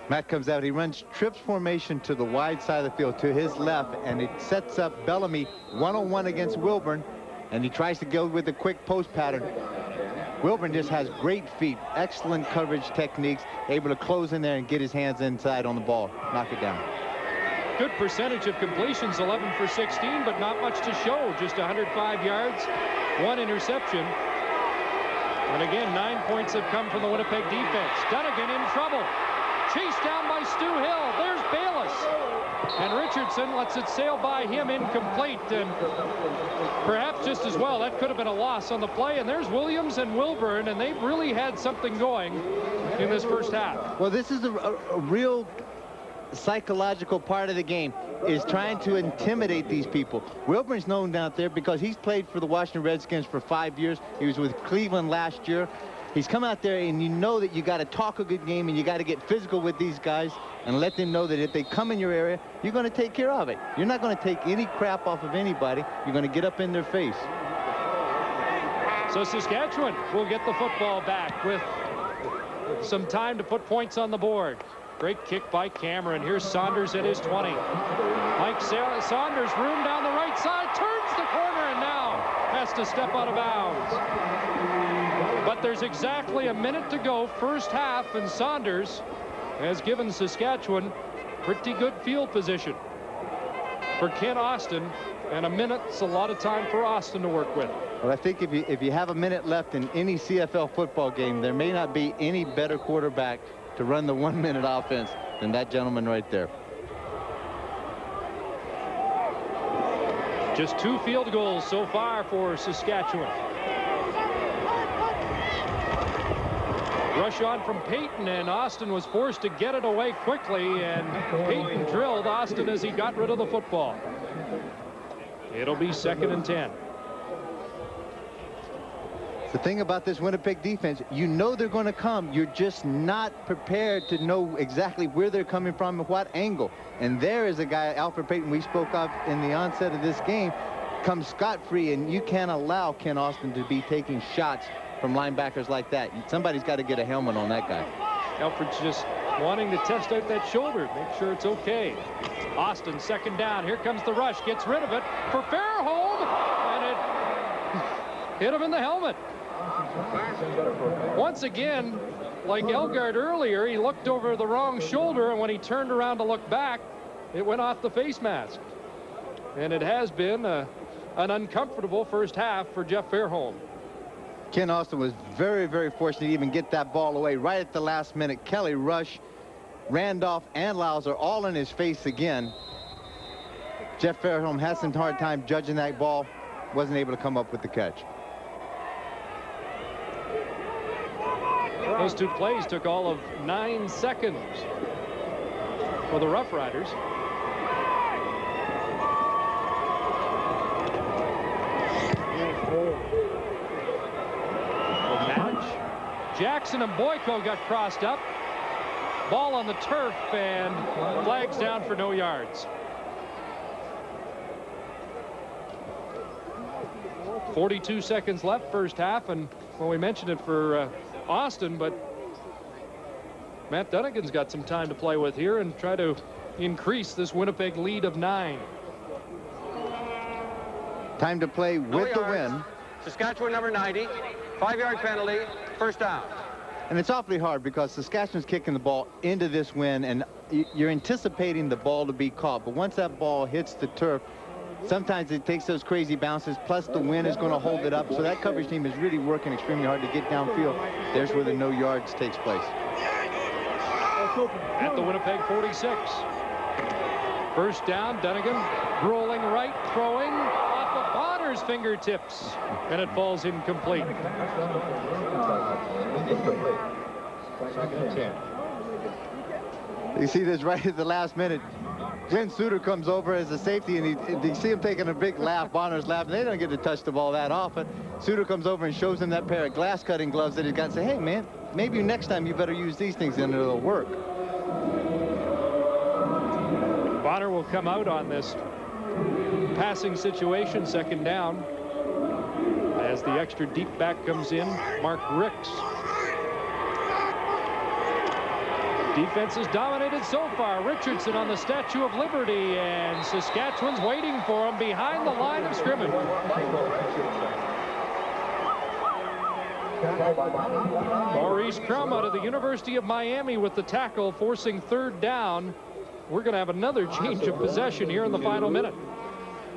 Matt comes out. He runs trips formation to the wide side of the field to his left, and it sets up Bellamy one-on-one against Wilburn, and he tries to go with a quick post pattern. Wilburn just has great feet, excellent coverage techniques, able to close in there and get his hands inside on the ball, knock it down. Good percentage of completions, 11 for 16, but not much to show. Just 105 yards, 1 interception. And again, 9 points have come from the Winnipeg defense. Dunnigan in trouble. Chased down by Stu Hill. There's Bayless. And Richardson lets it sail by him incomplete. And perhaps just as well, that could have been a loss on the play. And there's Williams and Wilburn, and they've really had something going in this first half. Well, this is a real psychological part of the game, is trying to intimidate these people. Wilburn's known out there because he's played for the Washington Redskins for 5 years. He was with Cleveland last year. He's come out there, and you know that you got to talk a good game, and you got to get physical with these guys and let them know that if they come in your area, you're going to take care of it. You're not going to take any crap off of anybody. You're going to get up in their face. So Saskatchewan will get the football back with some time to put points on the board. Great kick by Cameron. Here's Saunders at his 20. Mike Saunders, room down the right side, turns the corner, and now has to step out of bounds. But there's exactly a minute to go, first half, and Saunders has given Saskatchewan pretty good field position for Ken Austin, and a minute's a lot of time for Austin to work with. Well, I think if you have a minute left in any CFL football game, there may not be any better quarterback to run the 1 minute offense than that gentleman right there. Just 2 field goals so far for Saskatchewan. Rush on from Payton, and Austin was forced to get it away quickly, and Payton drilled Austin as he got rid of the football. It'll be 2nd and 10. The thing about this Winnipeg defense, you know they're going to come. You're just not prepared to know exactly where they're coming from and what angle. And there is a guy, Alfred Payton, we spoke of in the onset of this game, comes scot-free, and you can't allow Ken Austin to be taking shots from linebackers like that. Somebody's got to get a helmet on that guy. Alfred's just wanting to test out that shoulder, make sure it's okay. Austin, 2nd down. Here comes the rush, gets rid of it for Fairholm, and it hit him in the helmet. Once again, like Elgard earlier, he looked over the wrong shoulder, and when he turned around to look back, it went off the face mask. And it has been an uncomfortable first half for Jeff Fairholm. Ken Austin was very, very fortunate to even get that ball away right at the last minute. Kelly, Rush, Randolph, and Lyles are all in his face again. Jeff Fairholm had some hard time judging that ball, wasn't able to come up with the catch. Those 2 plays took all of 9 seconds for the Roughriders. Match. Jackson and Boyko got crossed up. Ball on the turf, and flags down for no yards. 42 seconds left, first half, and well, we mentioned it for Austin, but Matt Dunnigan's got some time to play with here and try to increase this Winnipeg lead of 9. Time to play with the win. Saskatchewan number 90, 5-yard penalty, first down. And it's awfully hard because Saskatchewan's kicking the ball into this win, and you're anticipating the ball to be caught. But once that ball hits the turf, sometimes it takes those crazy bounces, plus the wind is going to hold it up. So that coverage team is really working extremely hard to get downfield. There's where the no yards takes place. At the Winnipeg 46. First down, Dunnigan rolling right, throwing off of Bonner's fingertips, and it falls incomplete. You see this right at the last minute. Glenn Suter comes over as a safety, and you see him taking a big laugh. Bonner's laughing. They don't get to touch the ball that often. Suter comes over and shows him that pair of glass cutting gloves that he's got and say, hey, man, maybe next time you better use these things and it'll work. Bonner will come out on this passing situation, 2nd down, as the extra deep back comes in, Mark Ricks. Defense has dominated so far. Richardson on the Statue of Liberty, and Saskatchewan's waiting for him behind the line of scrimmage. Maurice Crum out of the University of Miami with the tackle, forcing 3rd down. We're going to have another change of possession here in the final minute.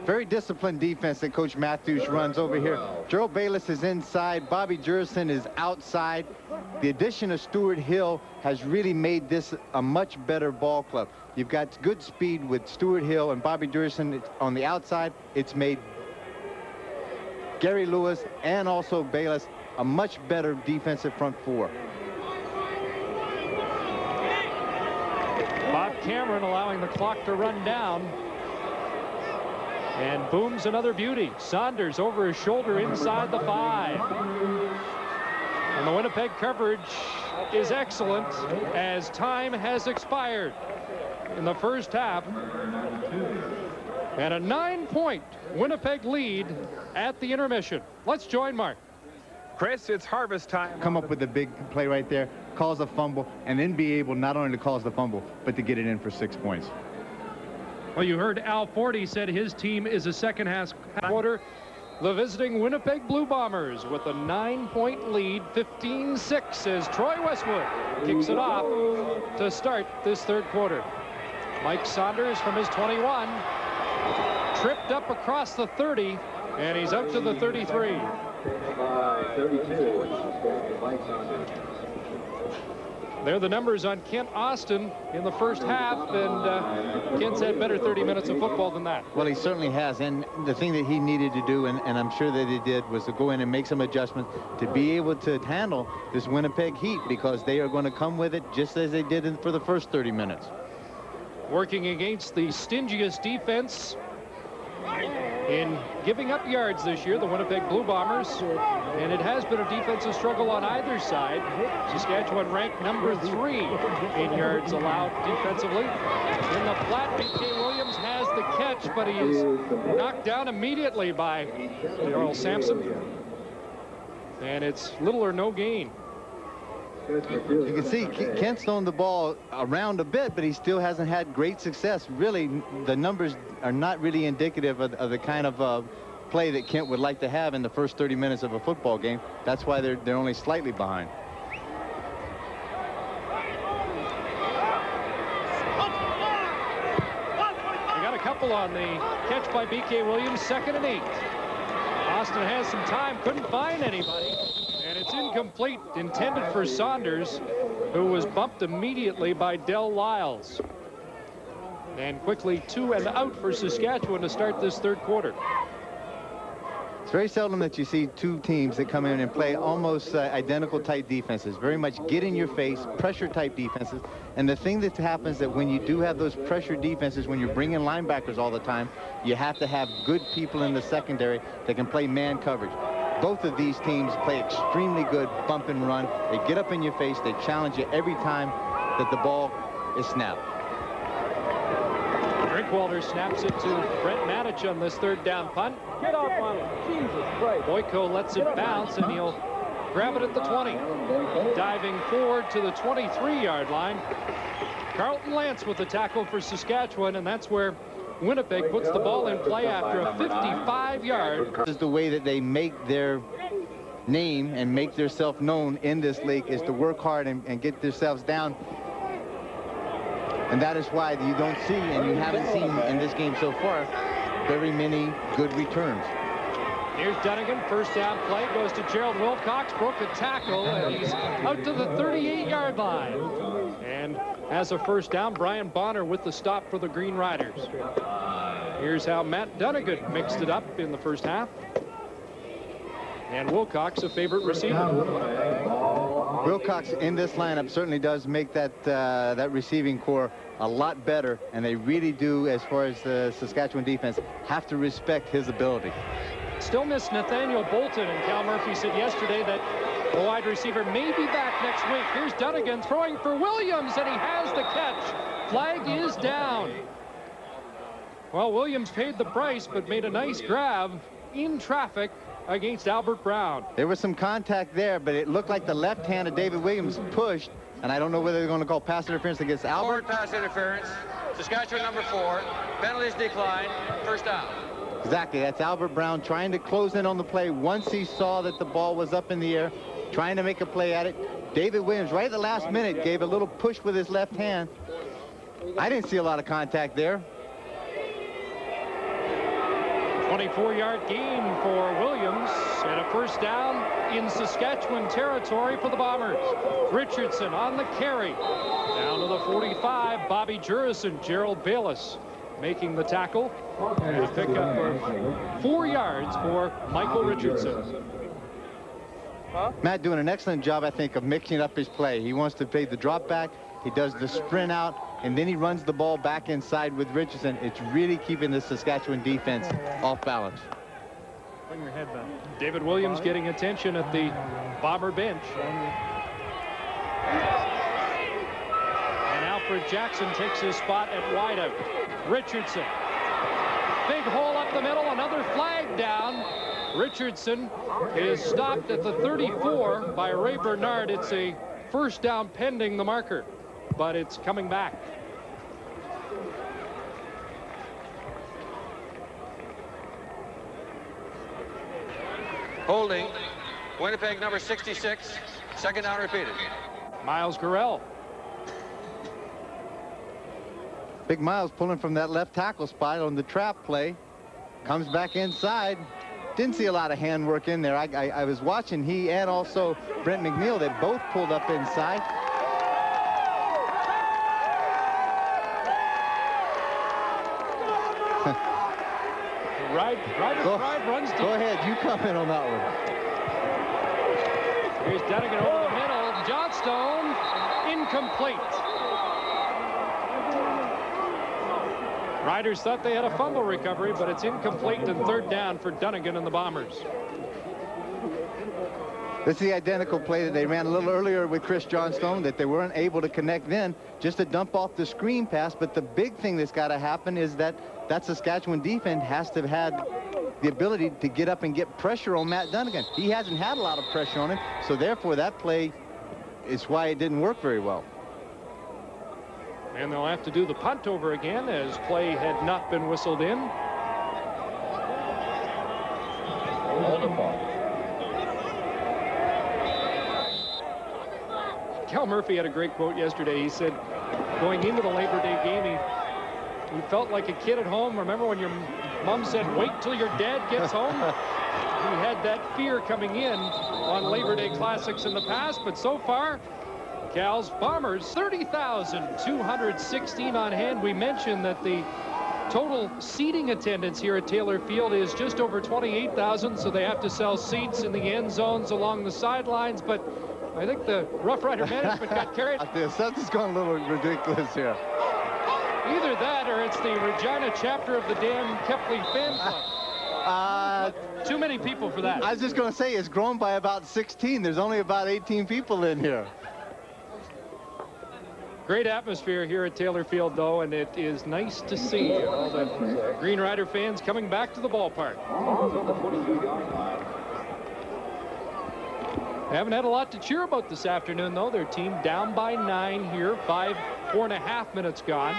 Very disciplined defense that Coach Matthews runs over here. Gerald Bayless is inside. Bobby Jurison is outside. The addition of Stuart Hill has really made this a much better ball club. You've got good speed with Stuart Hill and Bobby Jurison on the outside. It's made Gary Lewis and also Bayless a much better defensive front four. Bob Cameron allowing the clock to run down. And Boone's another beauty. Saunders over his shoulder inside the 5. And the Winnipeg coverage is excellent as time has expired in the first half. And a 9-point Winnipeg lead at the intermission. Let's join Mark. Chris, it's harvest time. Come up with a big play right there, cause a fumble, and then be able not only to cause the fumble, but to get it in for 6 points. Well, you heard Al Forty said his team is a second half quarter. The visiting Winnipeg Blue Bombers with a 9-point lead, 15-6, as Troy Westwood kicks it off to start this third quarter. Mike Saunders from his 21, tripped up across the 30, and he's out to the 33. 32, Mike Saunders. They're the numbers on Kent Austin in the first half, and Kent's had better 30 minutes of football than that. Well, he certainly has, and the thing that he needed to do, and I'm sure that he did, was to go in and make some adjustments to be able to handle this Winnipeg Heat, because they are going to come with it just as they did for the first 30 minutes. Working against the stingiest defense in giving up yards this year, the Winnipeg Blue Bombers, and it has been a defensive struggle on either side. Saskatchewan ranked number 3 in yards allowed defensively. In the flat, B.K. Williams has the catch, but he is knocked down immediately by Earl Sampson, and it's little or no gain. You can see Kent's thrown the ball around a bit, but he still hasn't had great success. Really, the numbers are not really indicative of the kind of play that Kent would like to have in the first 30 minutes of a football game. That's why they're only slightly behind. They got a couple on the catch by B.K. Williams, 2nd and 8. Austin has some time, couldn't find anybody. And it's incomplete, intended for Saunders, who was bumped immediately by Del Lyles. And quickly 2 and out for Saskatchewan to start this third quarter. It's very seldom that you see two teams that come in and play almost identical type defenses. Very much get in your face, pressure type defenses. And the thing that happens that when you do have those pressure defenses, when you're bringing linebackers all the time, you have to have good people in the secondary that can play man coverage. Both of these teams play extremely good bump and run. They get up in your face. They challenge you every time that the ball is snapped. Drinkwalder snaps it to Brent Manich on this third down punt. Get off on it. Jesus Christ. Boyko lets it bounce, and he'll grab it at the 20. Diving forward to the 23-yard line. Carlton Lance with the tackle for Saskatchewan, and that's where Winnipeg puts the ball in play after a 55-yard. This is the way that they make their name and make themselves known in this league, is to work hard and get themselves down. And that is why you don't see, and you haven't seen in this game so far, very many good returns. Here's Dunnigan, first down play, goes to Gerald Wilcox, broke a tackle, and he's out to the 38-yard line. And as a first down, Brian Bonner with the stop for the Green Riders. Here's how Matt Dunnigan mixed it up in the first half. And Wilcox a favorite receiver. Wilcox in this lineup certainly does make that that receiving core a lot better, and they really do, as far as the Saskatchewan defense, have to respect his ability. Still miss Nathaniel Bolton, and Cal Murphy said yesterday that the wide receiver may be back next week. Here's Dunnigan throwing for Williams, and he has the catch. Flag is down. Well, Williams paid the price, but made a nice grab in traffic against Albert Brown. There was some contact there, but it looked like the left hand of David Williams pushed, and I don't know whether they're going to call pass interference against Albert. Forward pass interference. Saskatchewan number 4. Penalties decline. First down. Exactly. That's Albert Brown trying to close in on the play once he saw that the ball was up in the air, trying to make a play at it. David Williams, right at the last minute, gave a little push with his left hand. I didn't see a lot of contact there. 24-yard gain for Williams and a first down in Saskatchewan territory for the Bombers. Richardson on the carry. Down to the 45, Bobby Jurison, Gerald Bayless making the tackle. And a pickup of 4 yards for Michael Richardson. Matt doing an excellent job, I think, of mixing up his play. He wants to play the drop back. He does the sprint out, and then he runs the ball back inside with Richardson. It's really keeping the Saskatchewan defense off balance. Bring your head back. David Williams getting attention at the Bomber bench. And Alfred Jackson takes his spot at wideout. Richardson. Big hole up the middle, another flag down. Richardson is stopped at the 34 by Ray Bernard. It's a first down pending the marker, but it's coming back. Holding. Winnipeg number 66. Second down repeated. Miles Gurrell. Big Miles pulling from that left tackle spot on the trap play. Comes back inside. Didn't see a lot of handwork in there. I was watching he and also Brent McNeil. They both pulled up inside. Ride runs deep. Go ahead, you comment on that one. Here's Dunnigan over the middle. Johnstone, incomplete. Riders thought they had a fumble recovery, but it's incomplete and third down for Dunnigan and the Bombers. This is the identical play that they ran a little earlier with Chris Johnstone that they weren't able to connect then, just to dump off the screen pass. But the big thing that's got to happen is that Saskatchewan defense has to have had the ability to get up and get pressure on Matt Dunnigan. He hasn't had a lot of pressure on him, so therefore that play is why it didn't work very well. And they'll have to do the punt over again as play had not been whistled in. Cal Murphy had a great quote yesterday. He said, going into the Labor Day game, he felt like a kid at home. Remember when your mom said, wait till your dad gets home? He had that fear coming in on Labor Day Classics in the past, but so far, Cal's Bombers, 30,216 on hand. We mentioned that the total seating attendance here at Taylor Field is just over 28,000, so they have to sell seats in the end zones along the sidelines, but I think the Rough Rider management got carried. Something's gone a little ridiculous here. Either that or it's the Regina chapter of the Dan Kepley fan club. Too many people for that. I was just going to say it's grown by about 16. There's only about 18 people in here. Great atmosphere here at Taylor Field, though, and it is nice to see all the Green Rider fans coming back to the ballpark. They haven't had a lot to cheer about this afternoon, though. Their team down by 9 here, 4.5 minutes gone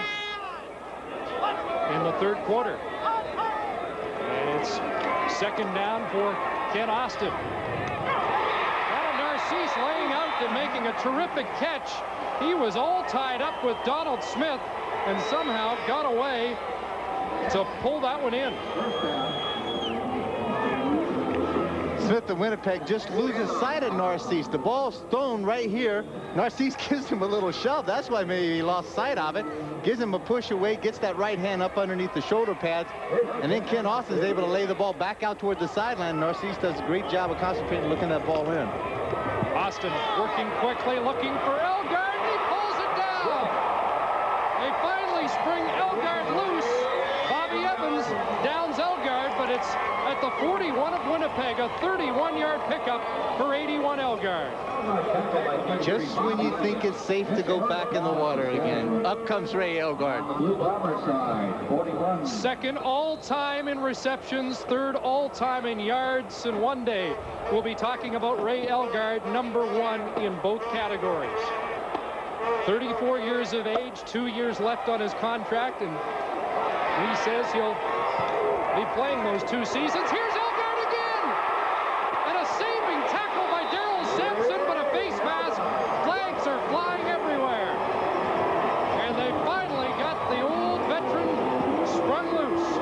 in the third quarter. And it's second down for Ken Austin. Adam Narcisse laying out and making a terrific catch. He was all tied up with Donald Smith and somehow got away to pull that one in. Smith of Winnipeg just loses sight of Narcisse. The ball's thrown right here. Narcisse gives him a little shove. That's why maybe he lost sight of it. Gives him a push away, gets that right hand up underneath the shoulder pads. And then Ken Austin is able to lay the ball back out toward the sideline. Narcisse does a great job of concentrating, looking that ball in. Austin working quickly, looking for Elgard. He pulls it down. They finally spring Elgard loose. Bobby Evans downs Elgard, but it's at the 41 of Winnipeg, a 31-yard pickup for 81 Elgard. Just when you think it's safe to go back in the water again, up comes Ray Elgard. Second all-time in receptions, third all-time in yards, and one day we'll be talking about Ray Elgard, #1 in both categories. 34 years of age, 2 years left on his contract, and he says he'll be playing those 2 seasons. Here's Elgard again! And a saving tackle by Darrell Sampson, but a face mask. Flags are flying everywhere. And they finally got the old veteran sprung loose.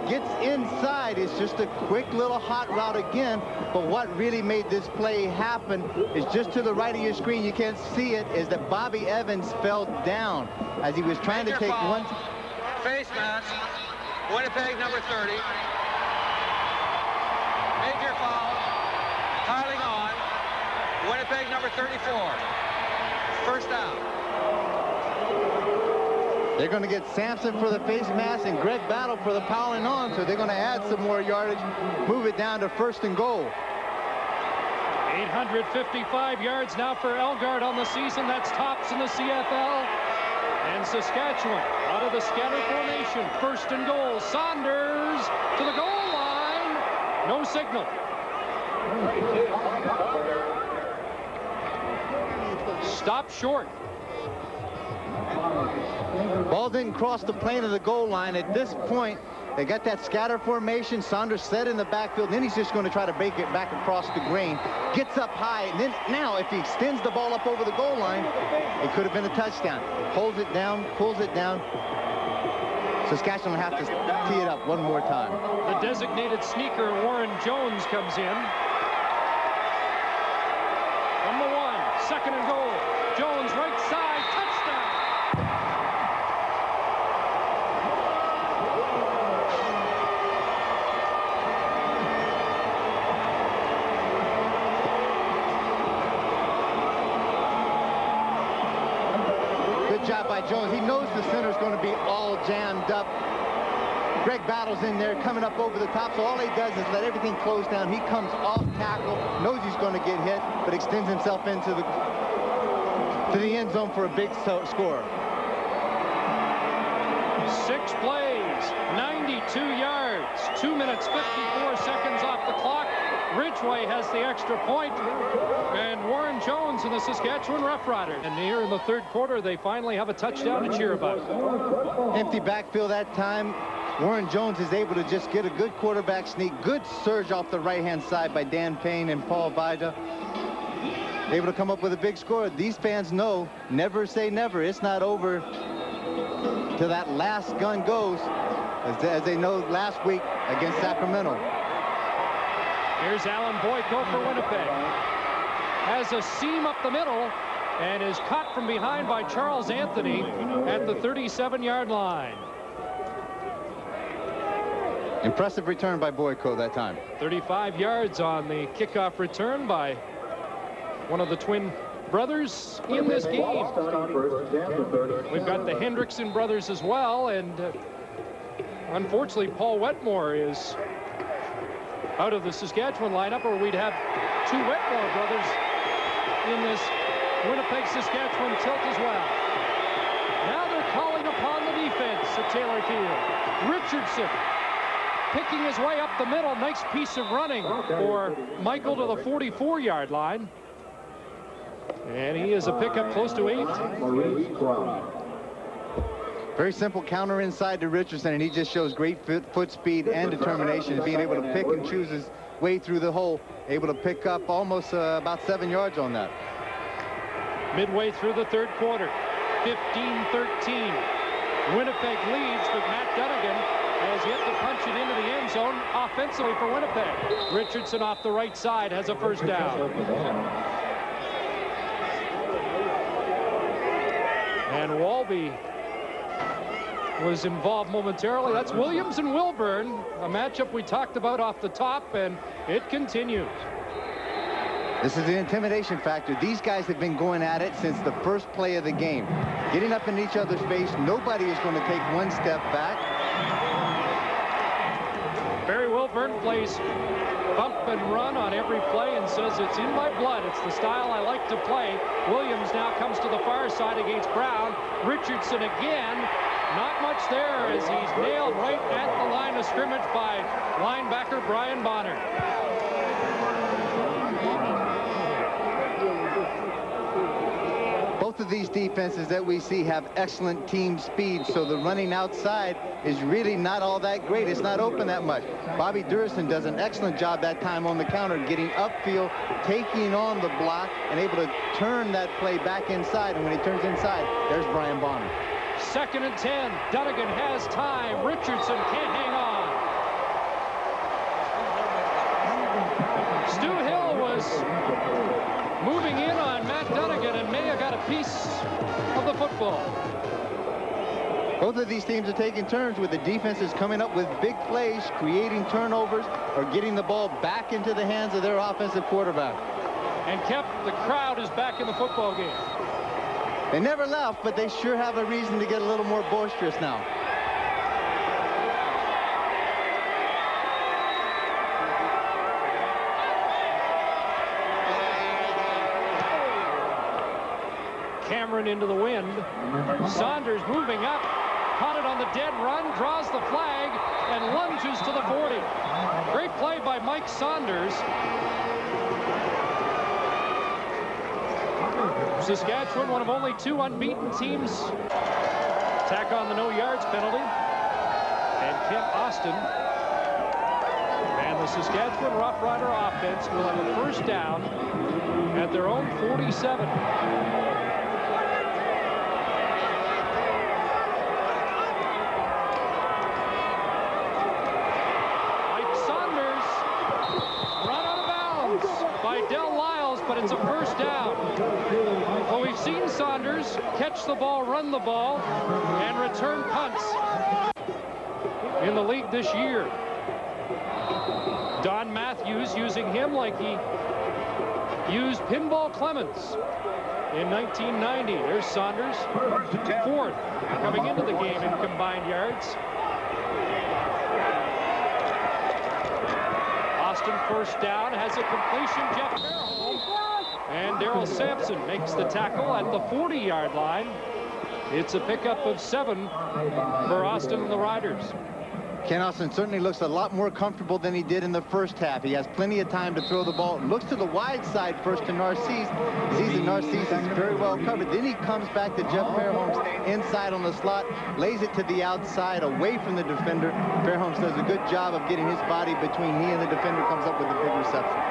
gets inside. It's just a quick little hot route again. But what really made this play happen is just to the right of your screen. You can't see it. Is that Bobby Evans fell down as he was trying to take one. Face mask. Winnipeg number 30. Major foul. Piling on. Winnipeg number 34. First down. They're going to get Sampson for the face mask and Greg Battle for the piling on, so they're going to add some more yardage, move it down to 1st and goal. 855 yards now for Elgard on the season. That's tops in the CFL. And Saskatchewan out of the scatter formation. 1st and goal. Saunders to the goal line. No signal. Stop short. Ball didn't cross the plane of the goal line. At this point, they got that scatter formation. Saunders set in the backfield. Then he's just going to try to bake it back across the grain. Gets up high. And then now, if he extends the ball up over the goal line, it could have been a touchdown. Holds it down, pulls it down. Saskatchewan will have to tee it up one more time. The designated sneaker, Warren Jones, comes in. From the 1, 2nd and goal. Jones, right side, touchdown. Good job by Jones. He knows the center's going to be all jammed up. Greg Battle's in there coming up over the top, so all he does is let everything close down. He comes off tackle, knows he's going to get hit, but extends himself into the end zone for a big score. 6 plays, 92 yards, 2 minutes, 54 seconds off the clock. Ridgway has the extra point, and Warren Jones and the Saskatchewan Roughriders. And here in the 3rd quarter, they finally have a touchdown to cheer about. Empty backfield that time. Warren Jones is able to just get a good quarterback sneak. Good surge off the right-hand side by Dan Payne and Paul Bija. Able to come up with a big score. These fans know, never say never. It's not over till that last gun goes, as they know last week against Sacramento. Here's Alan Boyko for Winnipeg. Has a seam up the middle and is caught from behind by Charles Anthony at the 37-yard line. Impressive return by Boyko that time. 35 yards on the kickoff return by one of the twin brothers in this game. We've got the Hendrickson brothers as well, and unfortunately Paul Wetmore is out of the Saskatchewan lineup, or we'd have 2 Wetmore brothers in this Winnipeg Saskatchewan tilt as well. Now they're calling upon the defense at Taylor Field. Richardson picking his way up the middle. Nice piece of running for Michael to the 44-yard line. And he is a pickup close to 8. Very simple counter inside to Richardson, and he just shows great foot speed and determination, being able to pick and choose his way through the hole, able to pick up almost about 7 yards on that. Midway through the 3rd quarter, 15-13. Winnipeg leads, but Matt Dunnigan has yet to punch it into the end zone offensively for Winnipeg. Richardson off the right side has a first down. And Walby was involved momentarily. That's Williams and Wilburn, a matchup we talked about off the top, and it continues. This is the intimidation factor. These guys have been going at it since the first play of the game. Getting up in each other's face. Nobody is going to take one step back. Barry Wilburn plays bump and run on every play and says it's in my blood. It's the style I like to play. Williams now comes to the far side against Brown. Richardson again. Not much there as he's nailed right at the line of scrimmage by linebacker Brian Bonner. Both of these defenses that we see have excellent team speed, so the running outside is really not all that great. It's not open that much. Bobby Durson does an excellent job that time on the counter, getting upfield, taking on the block, and able to turn that play back inside. And when he turns inside, there's Brian Bonner. 2nd and 10. Dunnigan has time. Richardson can't hang on. Stu Hill was moving in on Matt Dunnigan, and Maya got a piece of the football. Both of these teams are taking turns with the defenses coming up with big plays, creating turnovers, or getting the ball back into the hands of their offensive quarterback. And the crowd is back in the football game. They never left, but they sure have a reason to get a little more boisterous now. Cameron into the wind. Saunders moving up. Caught it on the dead run, draws the flag, and lunges to the 40. Great play by Mike Saunders. Saskatchewan, one of only 2 unbeaten teams. Tack on the no yards penalty. And Kent Austin. And the Saskatchewan Roughrider offense will have a first down at their own 47. But it's a first down. Well, we've seen Saunders catch the ball, run the ball, and return punts in the league this year. Don Matthews using him like he used Pinball Clements in 1990. There's Saunders, 4th, coming into the game in combined yards. Austin first down, has a completion. Jeff Farrell. And Daryl Sampson makes the tackle at the 40-yard line. It's a pickup of 7 for Austin and the Riders. Ken Austin certainly looks a lot more comfortable than he did in the first half. He has plenty of time to throw the ball. Looks to the wide side first to Narcisse. Sees that Narcisse is very well covered. Then he comes back to Jeff Fairholmes inside on the slot, lays it to the outside away from the defender. Fairholmes does a good job of getting his body between he and the defender, comes up with a big reception.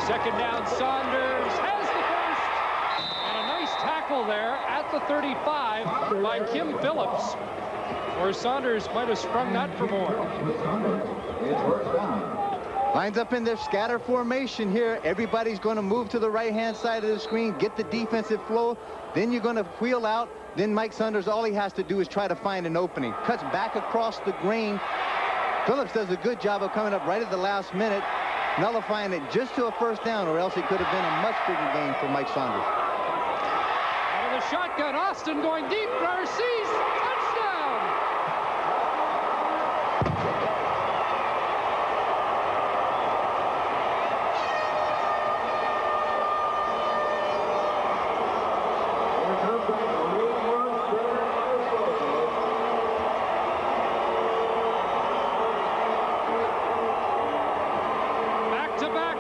Second down, Saunders has the first. And a nice tackle there at the 35 by Kim Phillips. Or Saunders might have sprung that for more. Lines up in their scatter formation here. Everybody's going to move to the right-hand side of the screen, get the defensive flow. Then you're going to wheel out. Then Mike Saunders, all he has to do is try to find an opening. Cuts back across the grain. Phillips does a good job of coming up right at the last minute, nullifying it just to a first down, or else it could have been a much bigger game for Mike Saunders. Out of the shotgun, Austin going deep. Narcisse, touchdown!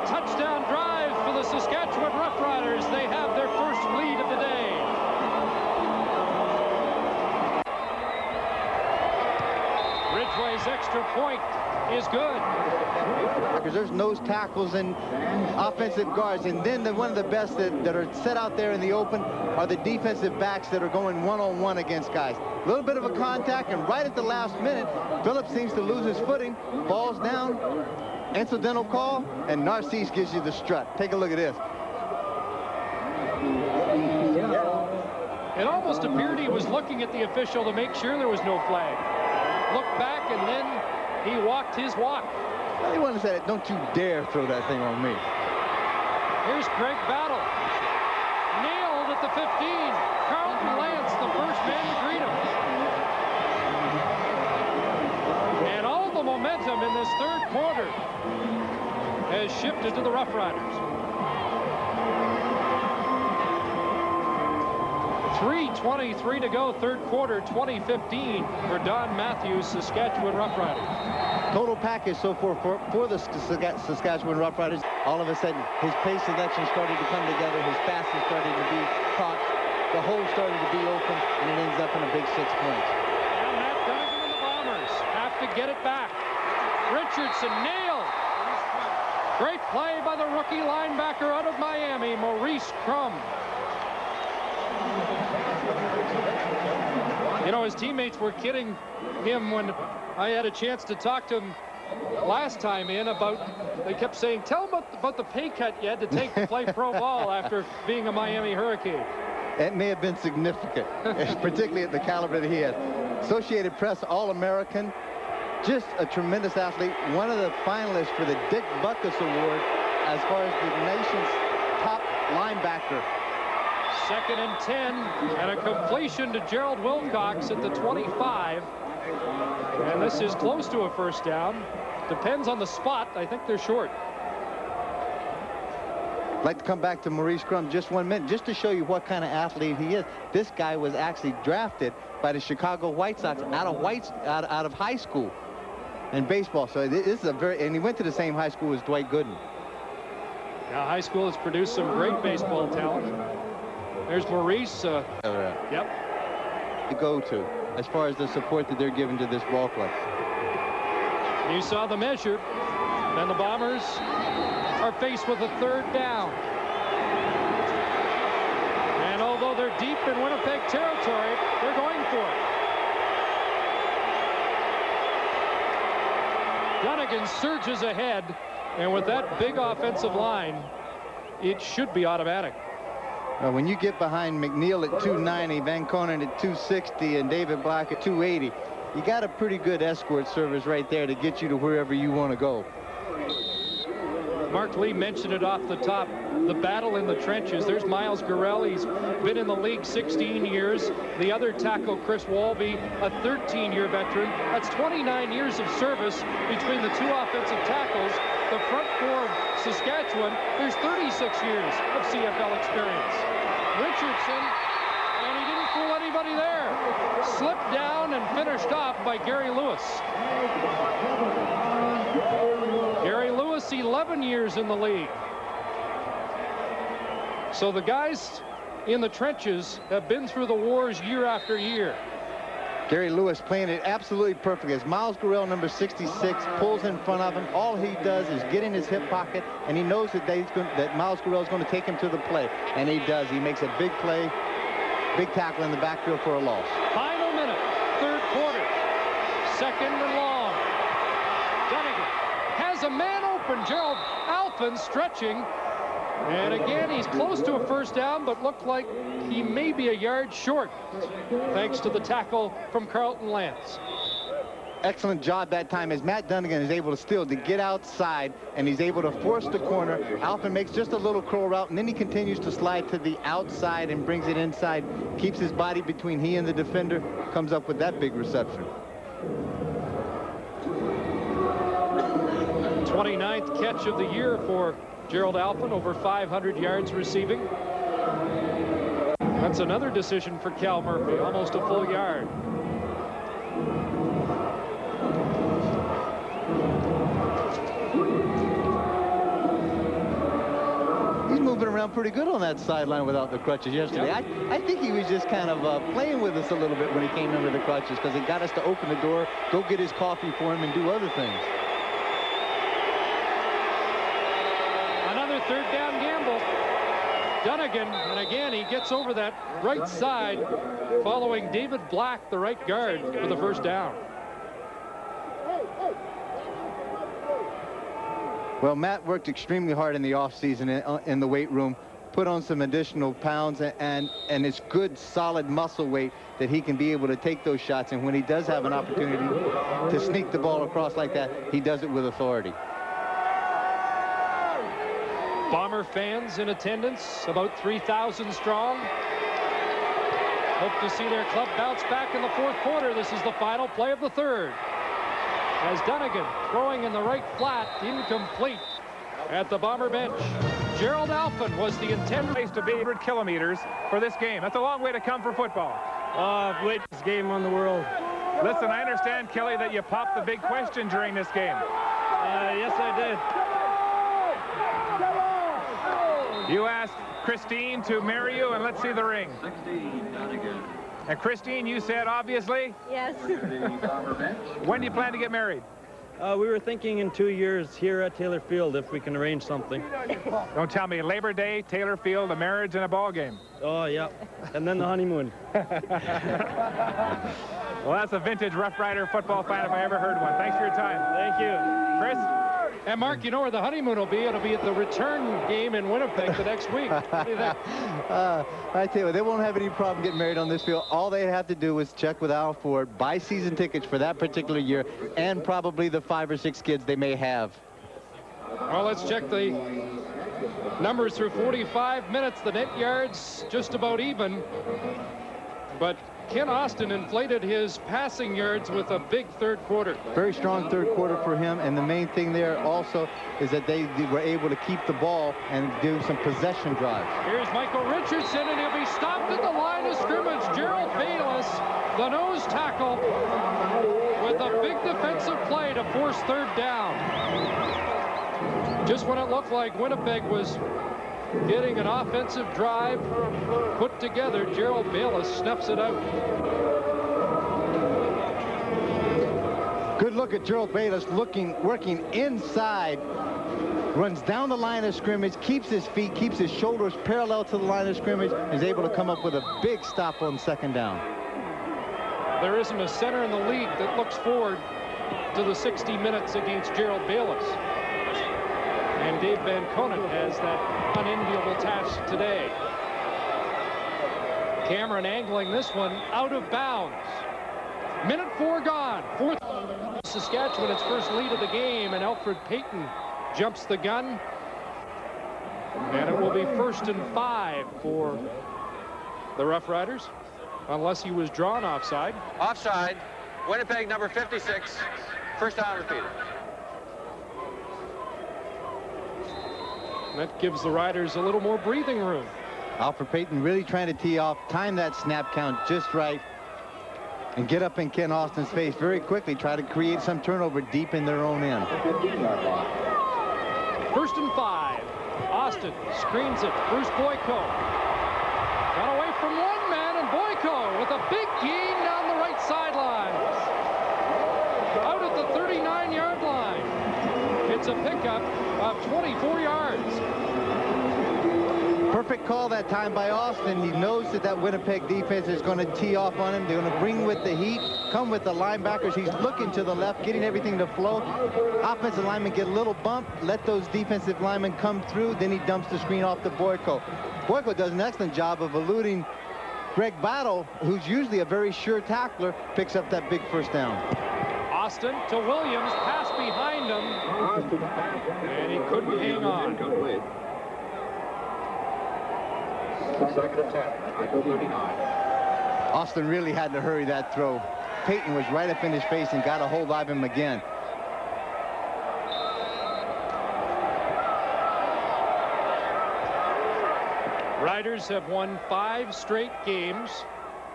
Touchdown drive for the Saskatchewan Roughriders. They have their first lead of the day. Ridgway's extra point is good. Because there's nose tackles and offensive guards, and then one of the best that are set out there in the open are the defensive backs that are going one-on-one against guys. A little bit of a contact, and right at the last minute, Phillips seems to lose his footing, falls down. Incidental call, and Narcisse gives you the strut. Take a look at this. It almost appeared he was looking at the official to make sure there was no flag. Looked back, and then he walked his walk. Well, he wanted to say, don't you dare throw that thing on me. Here's Craig Battle. Nailed at the 15. Carlton Lance, the first man to greet him. And all the momentum in this third quarter has shifted to the Roughriders. 3:23 to go, third quarter, 2015 for Don Matthews, Saskatchewan Roughriders. Total package so far for the Saskatchewan Roughriders. All of a sudden, his pace selection started to come together. His passes started to be caught. The hole started to be open, and it ends up in a big 6 points. And Matt Dunnigan and the Bombers have to get it back. Richardson nailed. Great play by the rookie linebacker out of Miami, Maurice Crum. You know, his teammates were kidding him when I had a chance to talk to him last time in about, they kept saying, tell them about the pay cut you had to take to play pro ball after being a Miami Hurricane. It may have been significant, particularly at the caliber that he has. Associated Press All-American, just a tremendous athlete, one of the finalists for the Dick Butkus Award as far as the nation's top linebacker. 2nd and 10, and a completion to Gerald Wilcox at the 25. And this is close to a first down. Depends on the spot. I think they're short. I'd like to come back to Maurice Crum just 1 minute, just to show you what kind of athlete he is. This guy was actually drafted by the Chicago White Sox out of high school in baseball. So this is and he went to the same high school as Dwight Gooden. Now, high school has produced some great baseball talent. There's Maurice. Yep. To go to as far as the support that they're giving to this ball club. You saw the measure. Then the Bombers are faced with a 3rd down. And although they're deep in Winnipeg territory, they're going for it. Dunnigan surges ahead, and with that big offensive line, it should be automatic. When you get behind McNeil at 290, Van Conen at 260, and David Black at 280, you got a pretty good escort service right there to get you to wherever you want to go. Mark Lee mentioned it off the top, the battle in the trenches. There's Miles Gurrell. He's been in the league 16 years. The other tackle, Chris Walby, a 13-year veteran. That's 29 years of service between the 2 offensive tackles. The front 4 of Saskatchewan, there's 36 years of CFL experience. Richardson, and he didn't fool anybody there. Slipped down and finished off by Gary Lewis. Gary Lewis, 11 years in the league. So the guys in the trenches have been through the wars year after year. Gary Lewis playing it absolutely perfect as Miles Gurrell, number 66, pulls in front of him. All he does is get in his hip pocket, and he knows that Miles Gurrell is going to take him to the play, and he does. He makes a big play, big tackle in the backfield for a loss. Final minute, 3rd quarter, 2nd and long. Dunnigan has a man open. Gerald Alphin stretching. And again, he's close to a first down, but looked like he may be a yard short, thanks to the tackle from Carlton Lance. Excellent job that time as Matt Dunnigan is able to get outside, and he's able to force the corner. Alphin makes just a little curl route, and then he continues to slide to the outside and brings it inside, keeps his body between he and the defender, comes up with that big reception. 29th catch of the year for Gerald Alphin, over 500 yards receiving. That's another decision for Cal Murphy, almost a full yard. He's moving around pretty good on that sideline without the crutches yesterday. Yep. I think he was just kind of playing with us a little bit when he came in with the crutches, because it got us to open the door, go get his coffee for him, and do other things. 3rd down gamble. Dunnigan, and again, he gets over that right side, following David Black, the right guard, for the first down. Well, Matt worked extremely hard in the offseason in the weight room, put on some additional pounds, and it's good, solid muscle weight that he can be able to take those shots. And when he does have an opportunity to sneak the ball across like that, he does it with authority. Bomber fans in attendance, about 3,000 strong. Hope to see their club bounce back in the 4th quarter. This is the final play of the 3rd. As Dunnigan throwing in the right flat, incomplete at the Bomber bench. Gerald Alphin was the intended place to be 100 kilometers for this game. That's a long way to come for football. Greatest game on the world. Listen, I understand, Kelly, that you popped the big question during this game. Yes, I did. You asked Christine to marry you, and let's see the ring. And Christine, you said obviously? Yes. When do you plan to get married? We were thinking in 2 years here at Taylor Field, if we can arrange something. Don't tell me. Labor Day, Taylor Field, a marriage, and a ball game. Oh, yeah. And then the honeymoon. Well, that's a vintage Rough Rider football fan if I ever heard one. Thanks for your time. Thank you. Chris? And Mark, you know where the honeymoon will be? It'll be at the return game in Winnipeg the next week. What do you think? I tell you what, they won't have any problem getting married on this field. All they have to do is check with Al Ford, buy season tickets for that particular year, and probably the 5 or 6 kids they may have. Well, let's check the numbers through 45 minutes. The net yards just about even. But Ken Austin inflated his passing yards with a big third quarter. Very strong third quarter for him, and the main thing there also is that they were able to keep the ball and do some possession drives. Here's Michael Richardson, and he'll be stopped at the line of scrimmage. Gerald Bayless, the nose tackle, with a big defensive play to force third down. Just when it looked like Winnipeg was getting an offensive drive put together, Gerald Bayless snuffs it out. Good look at Gerald Bayless working inside, runs down the line of scrimmage, keeps his feet, keeps his shoulders parallel to the line of scrimmage, is able to come up with a big stop on second down. There isn't a center in the league that looks forward to the 60 minutes against Gerald Bayless. And Dave Van Conant has that unenviable task today. Cameron angling this one out of bounds. Minute 4 gone. Fourth. Saskatchewan, its first lead of the game, and Alfred Payton jumps the gun. And it will be 1st and 5 for the Rough Riders, unless he was drawn offside. Offside. Winnipeg number 56. First down repeated. That gives the Riders a little more breathing room. Alfred Payton really trying to tee off, time that snap count just right, and get up in Ken Austin's face very quickly, try to create some turnover deep in their own end. 1st and 5. Austin screens it. Bruce Boyko got away from one man, and Boyko with a big gain down the right sideline. Out at the 39-yard line. It's a pickup of 24 yards. Perfect call that time by Austin. He knows that Winnipeg defense is going to tee off on him. They're going to bring with the heat, come with the linebackers. He's looking to the left, getting everything to flow. Offensive linemen get a little bump, let those defensive linemen come through, then he dumps the screen off to Boyko. Boyko does an excellent job of eluding Greg Battle, who's usually a very sure tackler, picks up that big first down. Austin to Williams, pass behind him, and he couldn't hang on. Second and 10. 39. Austin really had to hurry that throw. Payton was right up in his face and got a hold of him again. Riders have won 5 straight games.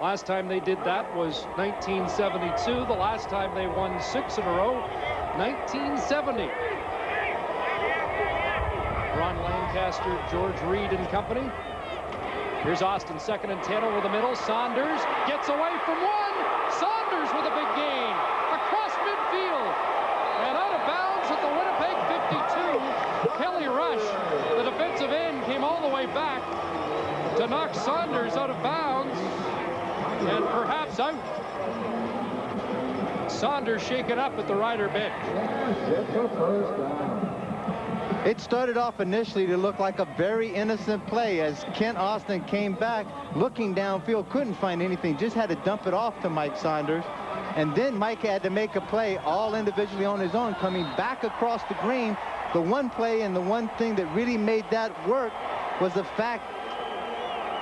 Last time they did that was 1972. The last time they won 6 in a row, 1970. Ron Lancaster, George Reed and company. Here's Austin, 2nd and 10 over the middle. Saunders gets away from one. Saunders with a big gain across midfield and out of bounds at the Winnipeg 52. Kelly Rush, the defensive end, came all the way back to knock Saunders out of bounds and perhaps out. Saunders shaken up at the Rider bench. It started off initially to look like a very innocent play as Kent Austin came back looking downfield, couldn't find anything, just had to dump it off to Mike Saunders. And then Mike had to make a play all individually on his own, coming back across the green. The one play and the one thing that really made that work was the fact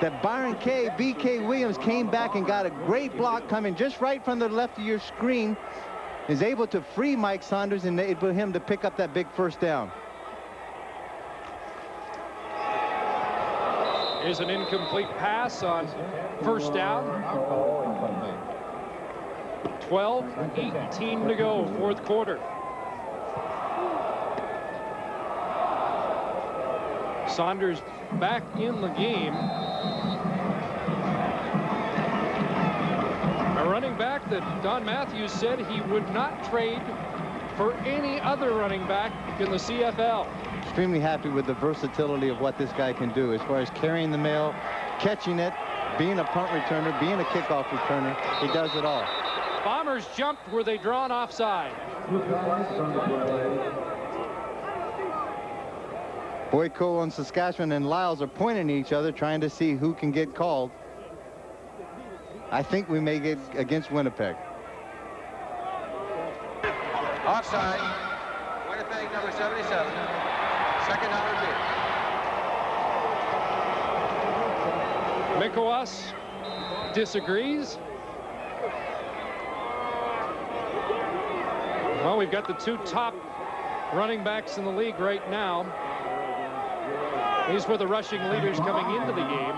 that Byron K. B.K. Williams came back and got a great block coming just right from the left of your screen, is able to free Mike Saunders and enable him to pick up that big first down. Here's an incomplete pass on first down. 12:18 to go, fourth quarter. Saunders back in the game. A running back that Don Matthews said he would not trade for any other running back in the CFL. Extremely happy with the versatility of what this guy can do as far as carrying the mail, catching it, being a punt returner, being a kickoff returner. He does it all. Bombers jumped. Were they drawn offside? Boyko on Saskatchewan and Lyles are pointing at each other, trying to see who can get called. I think we may get against Winnipeg. Offside. Winnipeg number 77. Second down and big. Mikowas disagrees. Well, we've got the two top running backs in the league right now. These were the rushing leaders coming into the game.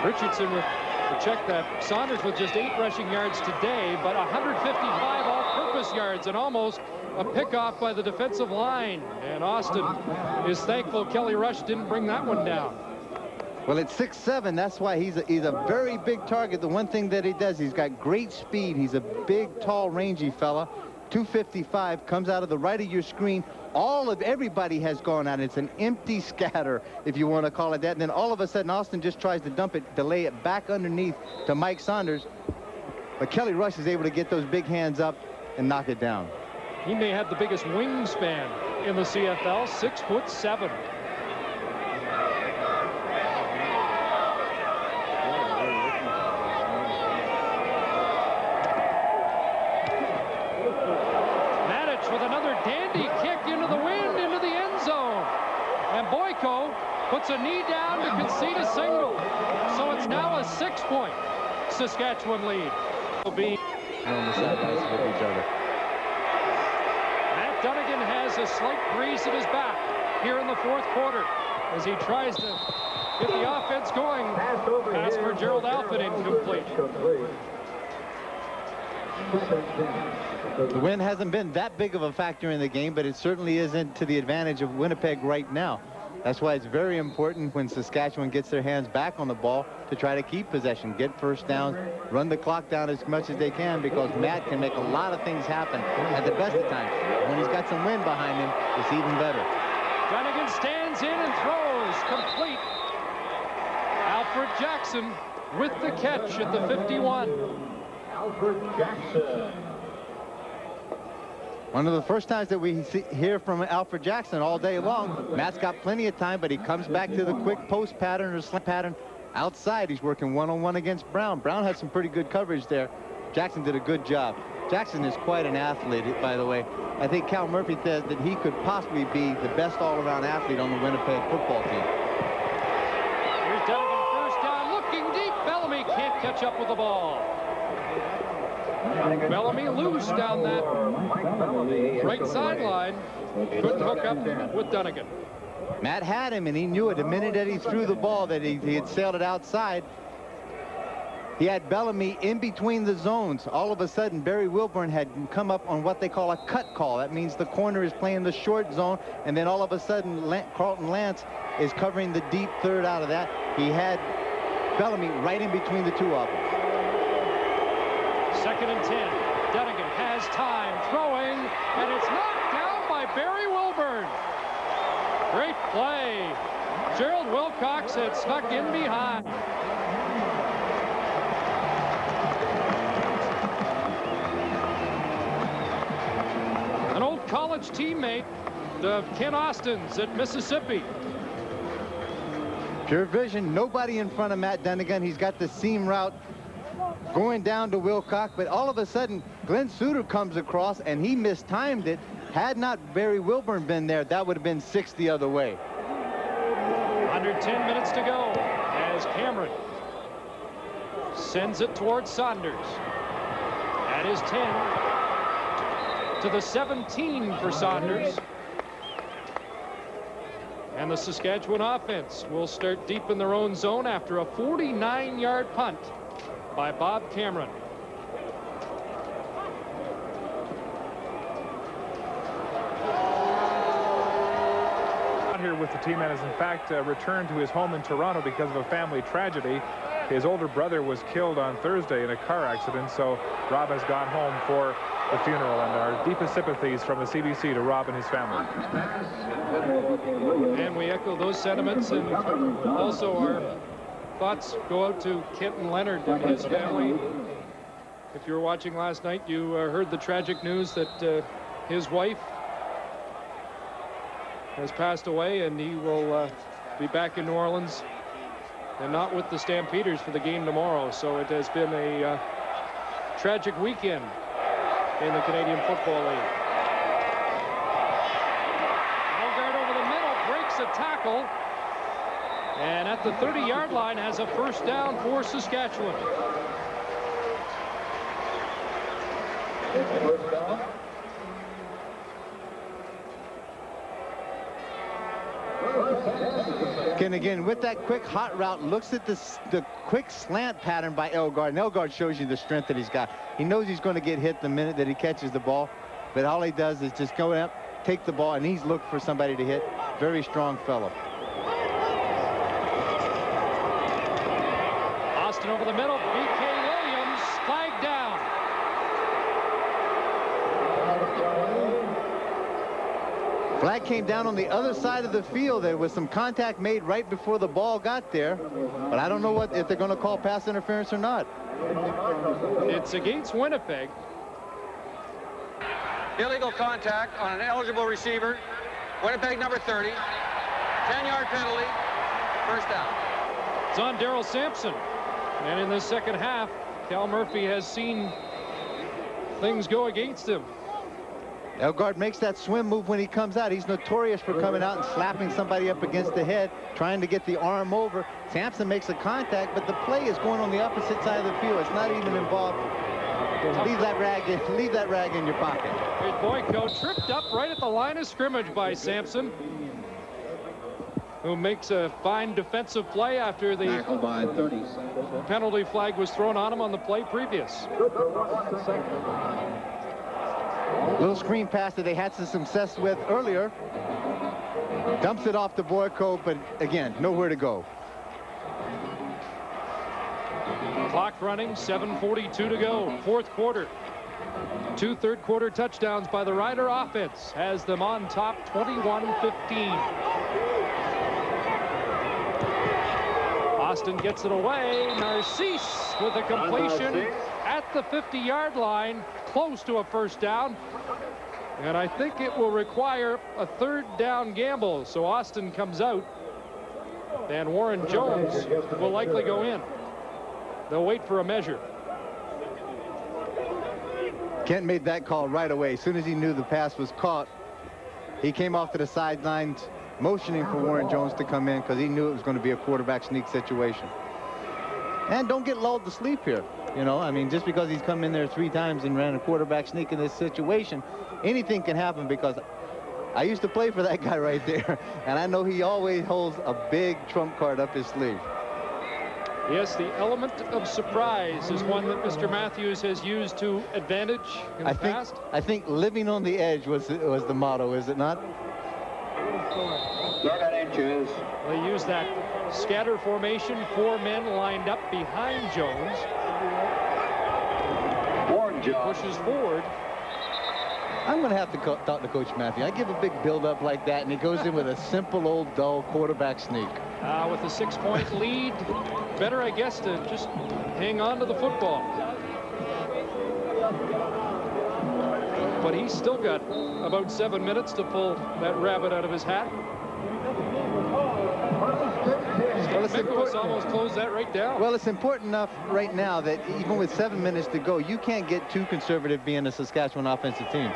Richardson will check that. Saunders with just 8 rushing yards today, but 155 all-purpose yards and almost a pickoff by the defensive line. And Austin is thankful Kelly Rush didn't bring that one down. Well, at 6'7", that's why he's a very big target. The one thing that he does, he's got great speed. He's a big, tall, rangy fella. 255 comes out of the right of your screen. Everybody has gone out. It's an empty scatter, if you want to call it that. And then all of a sudden, Austin just tries to dump it, to lay it back underneath to Mike Saunders. But Kelly Rush is able to get those big hands up and knock it down. He may have the biggest wingspan in the CFL, 6'7". With another dandy kick into the wind, into the end zone. And Boyko puts a knee down to concede a single. So it's now a 6-point Saskatchewan lead. Will be on the sidelines with each other. Matt Dunnigan has a slight grease at his back here in the 4th quarter as he tries to get the offense going. Pass for Gerald Alford incomplete. The wind hasn't been that big of a factor in the game, but it certainly isn't to the advantage of Winnipeg right now. That's why it's very important when Saskatchewan gets their hands back on the ball to try to keep possession, get first downs, run the clock down as much as they can, because Matt can make a lot of things happen at the best of times. When he's got some wind behind him, it's even better. Dunnigan stands in and throws complete. Alfred Jackson with the catch at the 51. Alfred Jackson. One of the first times that we hear from Alfred Jackson all day long. Matt's got plenty of time, but he comes back to the quick post pattern or slant pattern outside. He's working one-on-one against Brown. Brown had some pretty good coverage there. Jackson did a good job. Jackson is quite an athlete, by the way. I think Cal Murphy says that he could possibly be the best all-around athlete on the Winnipeg football team. Here's Dunnigan, first down, looking deep. Bellamy can't catch up with the ball. Bellamy loose down that right sideline. Couldn't hook up with Dunnigan. Matt had him, and he knew it the minute that he threw the ball that he had sailed it outside. He had Bellamy in between the zones. All of a sudden, Barry Wilburn had come up on what they call a cut call. That means the corner is playing the short zone, and then all of a sudden, Carlton Lance is covering the deep third out of that. He had Bellamy right in between the two of them. 2nd and 10. Dunnigan has time, throwing, and it's knocked down by Barry Wilburn. Great play. Gerald Wilcox had snuck in behind. An old college teammate of Ken Austin's at Mississippi. Pure vision, nobody in front of Matt Dunnigan. He's got the seam route going down to Wilcox, but all of a sudden, Glenn Suter comes across, and he mistimed it. Had not Barry Wilburn been there, that would have been 6 the other way. Under 10 minutes to go as Cameron sends it towards Saunders. That is 10 to the 17 for Saunders. And the Saskatchewan offense will start deep in their own zone after a 49-yard punt by Bob Cameron. Out here with the team and has in fact returned to his home in Toronto because of a family tragedy. His older brother was killed on Thursday in a car accident, so Rob has gone home for the funeral, and our deepest sympathies from the CBC to Rob and his family. And we echo those sentiments, and also our thoughts go out to Kenton Leonard and his family. If you were watching last night, you heard the tragic news that his wife has passed away, and he will be back in New Orleans and not with the Stampeders for the game tomorrow. So it has been a tragic weekend in the Canadian Football League. Elgard over the middle, breaks a tackle, and at the 30-yard line has a first down for Saskatchewan. First down. And again, with that quick hot route, looks at the quick slant pattern by Elgard. And Elgard shows you the strength that he's got. He knows he's going to get hit the minute that he catches the ball, but all he does is just go up, take the ball, and he's looking for somebody to hit. Very strong fellow. Austin over the middle. B.K. Williams flagged down. Flag came down on the other side of the field. There was some contact made right before the ball got there, but I don't know if they're going to call pass interference or not. It's against Winnipeg. Illegal contact on an eligible receiver. Winnipeg number 30. 10-yard penalty. First down. It's on Daryl Sampson. And in the second half, Cal Murphy has seen things go against him. Elgard makes that swim move when he comes out. He's notorious for coming out and slapping somebody up against the head, trying to get the arm over. Sampson makes a contact, but the play is going on the opposite side of the field. It's not even involved. Leave that rag in your pocket. Here's Boyko tripped up right at the line of scrimmage by Sampson, who makes a fine defensive play after the By 30. penalty flag was thrown on him on the play previous. Little screen pass that they had some success with earlier. Dumps it off to Boyko, but again, nowhere to go. Clock running, 7:42 to go, fourth quarter. 2 third-quarter touchdowns by the Rider offense has them on top, 21-15. Austin gets it away. Narcisse with a completion at the 50-yard line, close to a first down. And I think it will require a third down gamble. So Austin comes out, and Warren Jones will likely go in. They'll wait for a measure. Kent made that call right away. As soon as he knew the pass was caught, he came off to the sidelines, motioning for Warren Jones to come in because he knew it was going to be a quarterback sneak situation. And don't get lulled to sleep here. You know, I mean, just because he's come in there 3 times and ran a quarterback sneak in this situation, anything can happen, because I used to play for that guy right there, and I know he always holds a big trump card up his sleeve. Yes, the element of surprise is one that Mr. Matthews has used to advantage in the past. I think living on the edge was the motto, is it not? 7 inches. They use that scatter formation, 4 men lined up behind Jones. Pushes forward. I'm going to have to talk to Coach Matthew. I give a big build-up like that, and he goes in with a simple old dull quarterback sneak. With a 6-point lead, better, I guess, to just hang on to the football. But he's still got about 7 minutes to pull that rabbit out of his hat. Nicholas almost closed that right down. Well, it's important enough right now that even with 7 minutes to go, you can't get too conservative being a Saskatchewan offensive team.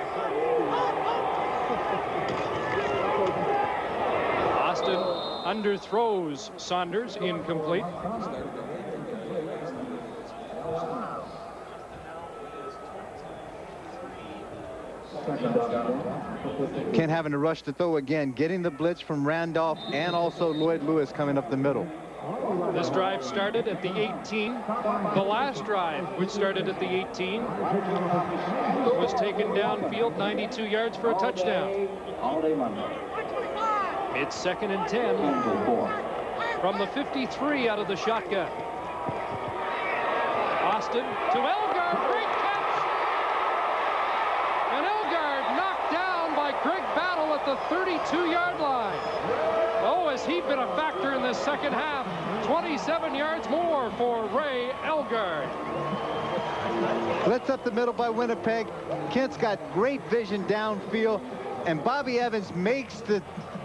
Austin underthrows Saunders, incomplete. Kent having to rush to throw again, getting the blitz from Randolph and also Lloyd Lewis coming up the middle. This drive started at the 18. The last drive, which started at the 18, was taken downfield 92 yards for a touchdown. It's 2nd and 10 from the 53 out of the shotgun. Austin to Elgard, great catch! And Elgard knocked down by Greg Battle at the 32-yard line. Oh, has he been a factor in this second half? 27 yards more for Ray Elgard. Blitz up the middle by Winnipeg. Kent's got great vision downfield, and Bobby Evans makes the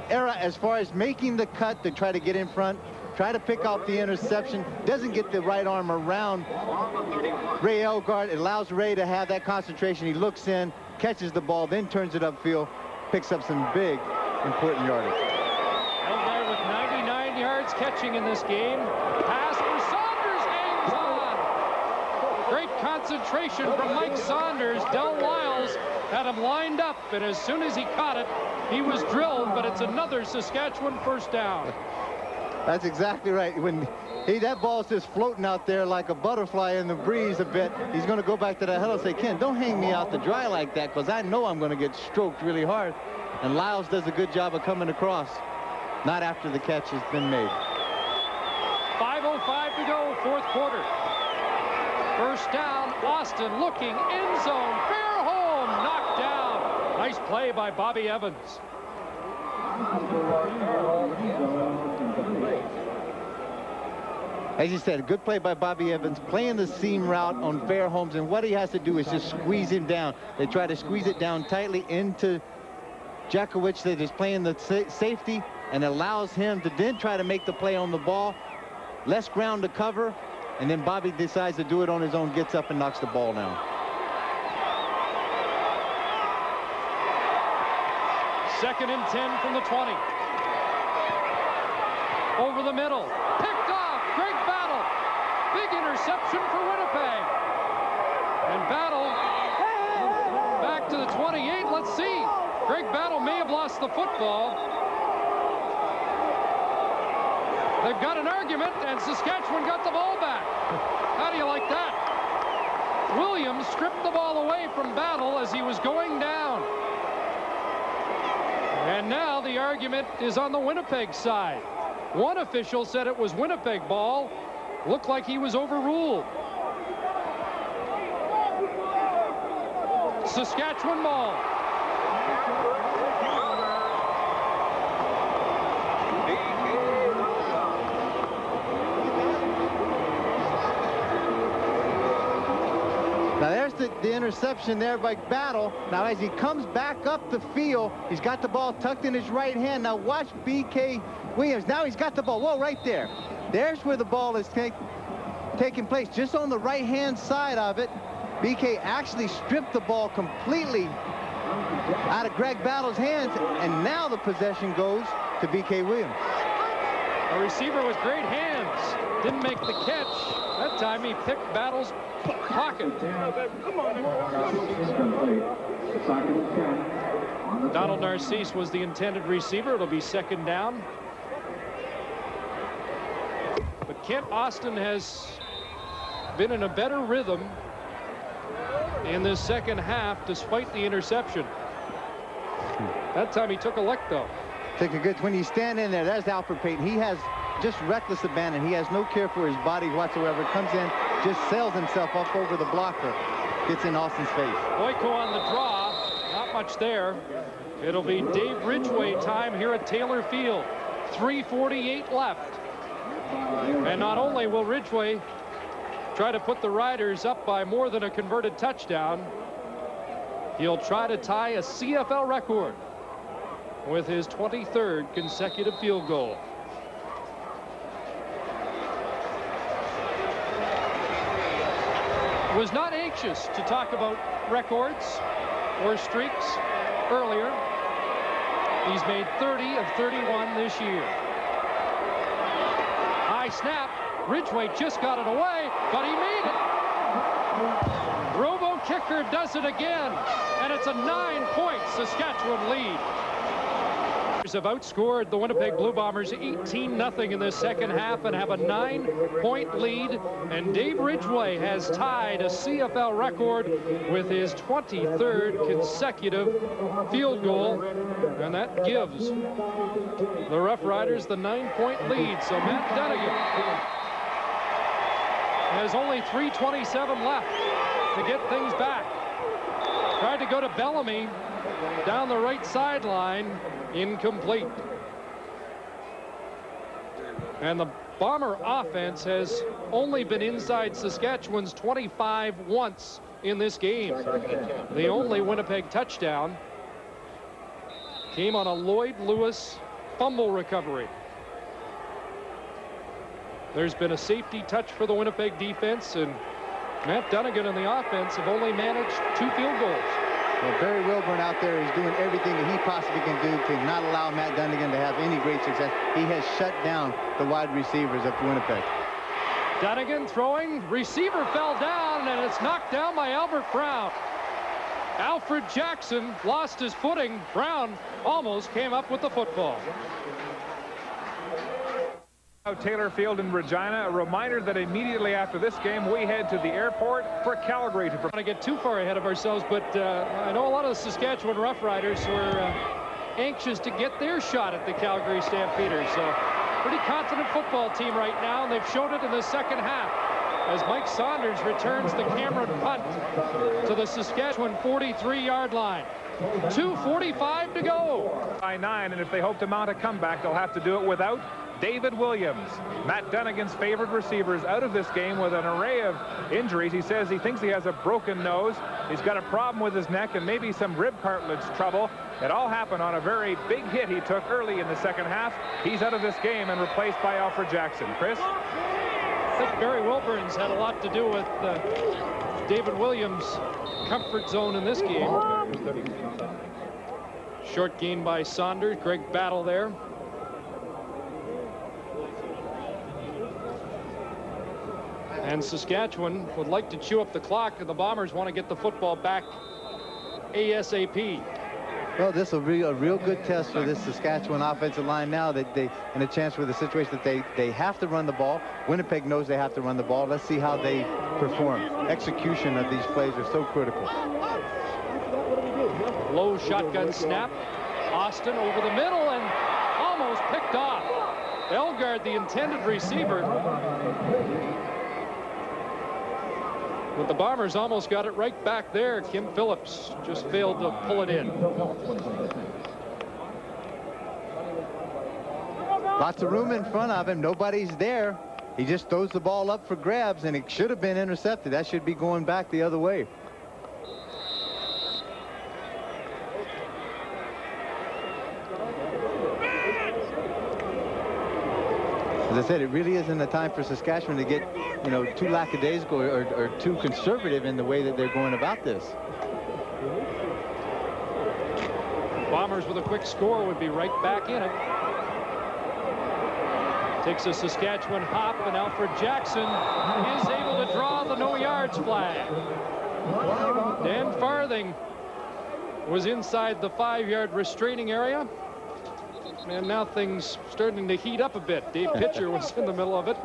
error as far as making the cut to try to get in front, try to pick off the interception. Doesn't get the right arm around Ray Elgart. It allows Ray to have that concentration. He looks in, catches the ball, then turns it upfield, picks up some big, important yardage. Elgart with 99 yards catching in this game. Pass for Saunders, hangs on. Great concentration from Mike Saunders. Del Lyles had him lined up, and as soon as he caught it, he was drilled, but it's another Saskatchewan first down. That's exactly right. When that ball's just floating out there like a butterfly in the breeze a bit, he's going to go back to the huddle and say, Ken, don't hang me out to dry like that, because I know I'm going to get stroked really hard. And Lyles does a good job of coming across, not after the catch has been made. 5:05 to go, fourth quarter. First down, Austin looking, end zone, fair home, knocked down. Nice play by Bobby Evans. As you said, a good play by Bobby Evans, playing the seam route on Fairholmes, and what he has to do is just squeeze him down. They try to squeeze it down tightly into Jakowicz, that is playing the safety, and allows him to then try to make the play on the ball. Less ground to cover, and then Bobby decides to do it on his own, gets up and knocks the ball down. Second and 10 from the 20. Over the middle. Picked off. Greg Battle. Big interception for Winnipeg. And Battle back to the 28. Let's see. Greg Battle may have lost the football. They've got an argument, and Saskatchewan got the ball back. How do you like that? Williams stripped the ball away from Battle as he was going down. And now the argument is on the Winnipeg side. One official said it was Winnipeg ball. Looked like he was overruled. Saskatchewan ball. Now there's the interception there by Battle. Now as he comes back up the field, he's got the ball tucked in his right hand. Now watch B.K. Williams. Now he's got the ball. Whoa, right there. There's where the ball is taking place, just on the right-hand side of it. B.K. actually stripped the ball completely out of Greg Battle's hands, and now the possession goes to B.K. Williams. A receiver with great hands. Didn't make the catch. That time he picked Battle's pocket. Donald Narcisse was the intended receiver. It'll be second down. But Kent Austin has been in a better rhythm in this second half despite the interception. That time he took a lick, though. Take a good, when you stand in there, there's Alfred Payton. He has just reckless abandon. He has no care for his body whatsoever. Comes in, just sails himself up over the blocker. Gets in Austin's face. Boyko on the draw. Not much there. It'll be Dave Ridgway time here at Taylor Field. 3:48 left. And not only will Ridgway try to put the Riders up by more than a converted touchdown, he'll try to tie a CFL record with his 23rd consecutive field goal. Was not anxious to talk about records or streaks earlier. He's made 30 of 31 this year. High snap. Ridgway just got it away, but he made it. Robo kicker does it again, and it's a 9-point Saskatchewan lead. Have outscored the Winnipeg Blue Bombers 18-0 in this second half and have a 9-point lead, and Dave Ridgway has tied a CFL record with his 23rd consecutive field goal, and that gives the Roughriders the 9-point lead. So Matt Dunnigan has only 3:27 left to get things back. Tried to go to Bellamy down the right sideline. Incomplete. And the Bomber offense has only been inside Saskatchewan's 25 once in this game. The only Winnipeg touchdown came on a Lloyd Lewis fumble recovery. There's been a safety touch for the Winnipeg defense, and Matt Dunnigan and the offense have only managed 2 field goals. Well, Barry Wilburn out there is doing everything that he possibly can do to not allow Matt Dunnigan to have any great success. He has shut down the wide receivers of Winnipeg. Dunnigan throwing, receiver fell down, and it's knocked down by Albert Brown. Alfred Jackson lost his footing. Brown almost came up with the football. Taylor Field in Regina. A reminder that immediately after this game, we head to the airport for Calgary to want to get too far ahead of ourselves, but I know a lot of the Saskatchewan Roughriders were anxious to get their shot at the Calgary Stampeders. So pretty confident football team right now, and they've showed it in the second half as Mike Saunders returns the Cameron punt to the Saskatchewan 43-yard line. 2:45 to go. By 9, and if they hope to mount a comeback, they'll have to do it without David Williams. Matt Dunnigan's favorite receivers out of this game with an array of injuries. He says he thinks he has a broken nose. He's got a problem with his neck and maybe some rib cartilage trouble. It all happened on a very big hit he took early in the second half. He's out of this game and replaced by Alfred Jackson. Chris? I think Barry Wilburn's had a lot to do with David Williams' comfort zone in this game. Short gain by Saunders. Great battle there. And Saskatchewan would like to chew up the clock, and the Bombers want to get the football back ASAP. Well, this will be a real good test for this Saskatchewan offensive line now that they in a chance with the situation that they have to run the ball. Winnipeg knows they have to run the ball. Let's see how they perform. Execution of these plays are so critical. Low shotgun snap. Austin over the middle and almost picked off. Elgard, the intended receiver. But the Bombers almost got it right back there. Kim Phillips just failed to pull it in. Lots of room in front of him. Nobody's there. He just throws the ball up for grabs, and it should have been intercepted. That should be going back the other way. As I said, it really isn't a time for Saskatchewan to get, you know, too lackadaisical or too conservative in the way that they're going about this. Bombers with a quick score would be right back in it. Takes a Saskatchewan hop, and Alfred Jackson is able to draw the no yards flag. Dan Farthing was inside the 5-yard restraining area. And now things starting to heat up a bit. Dave Pitcher was in the middle of it.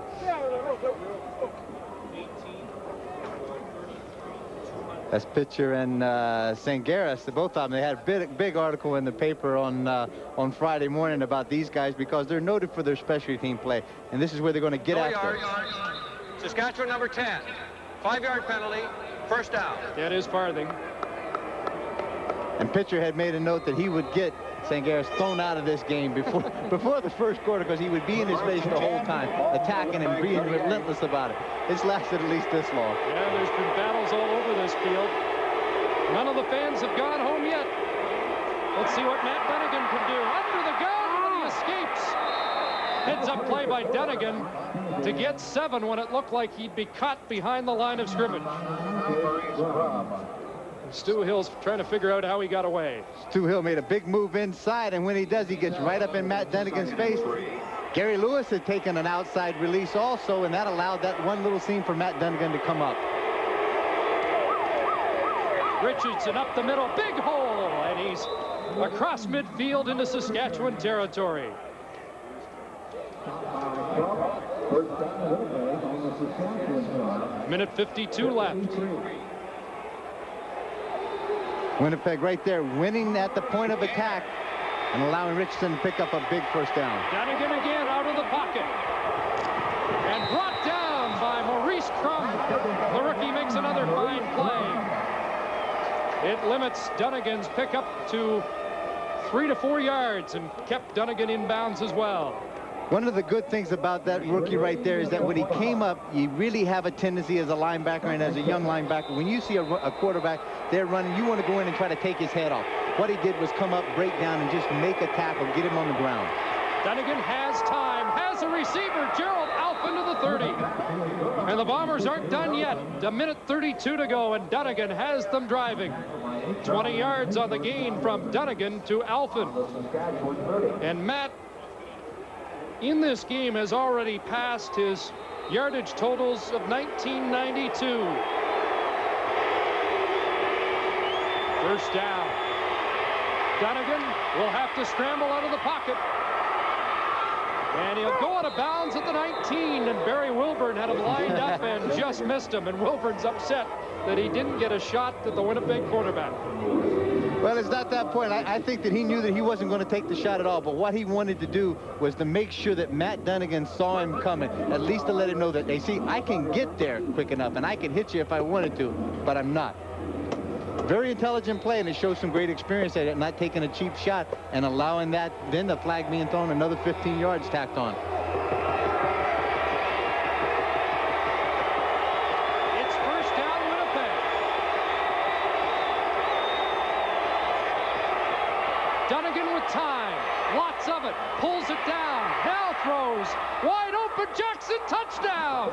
That's Pitcher and Sangaris, both of them. They had a big article in the paper on Friday morning about these guys because they're noted for their special team play, and this is where they're going to get after it. Saskatchewan number 10, 5-yard penalty, first down. That is Farthing. And Pitcher had made a note that he would get Sangaris thrown out of this game before the first quarter because he would be in his face the whole time, attacking him, being relentless about it. It's lasted at least this long. Yeah, there's been battles all over this field. None of the fans have gone home yet. Let's see what Matt Dunnigan can do. Under the gun, he escapes. Heads-up play by Dunnigan to get 7 when it looked like he'd be caught behind the line of scrimmage. Stu Hill's trying to figure out how he got away. Stu Hill made a big move inside, and when he does, he gets right up in Matt Dunnigan's face. Gary Lewis had taken an outside release also, and that allowed that one little seam for Matt Dunnigan to come up. Richardson up the middle, big hole, and he's across midfield into Saskatchewan territory. Minute 52 left. Winnipeg right there winning at the point of attack and allowing Richardson to pick up a big first down. Dunnigan again out of the pocket. And brought down by Maurice Crum. The rookie makes another fine play. It limits Dunnigan's pickup to 3 to 4 yards and kept Dunnigan inbounds as well. One of the good things about that rookie right there is that when he came up, you really have a tendency as a linebacker and as a young linebacker, when you see a quarterback there running, you want to go in and try to take his head off. What he did was come up, break down, and just make a tackle, get him on the ground. Dunnigan has time, has a receiver. Gerald Alphen to the 30. And the Bombers aren't done yet. A minute 32 to go, and Dunnigan has them driving. 20 yards on the gain from Dunnigan to Alphen. And Matt, in this game, has already passed his yardage totals of 1992. First down. Dunnigan will have to scramble out of the pocket. And he'll go out of bounds at the 19, and Barry Wilburn had him lined up and just missed him. And Wilburn's upset that he didn't get a shot at the Winnipeg quarterback. Well, it's not that point. I think that he knew that he wasn't going to take the shot at all, but what he wanted to do was to make sure that Matt Dunnigan saw him coming, at least to let him know that, they see, I can get there quick enough, and I can hit you if I wanted to, but I'm not. Very intelligent play, and it shows some great experience at it, not taking a cheap shot and allowing that, then the flag being thrown, another 15 yards tacked on. It's first down, Winnipeg. Dunnigan with time, lots of it, pulls it down, now throws, wide open, Jackson, touchdown!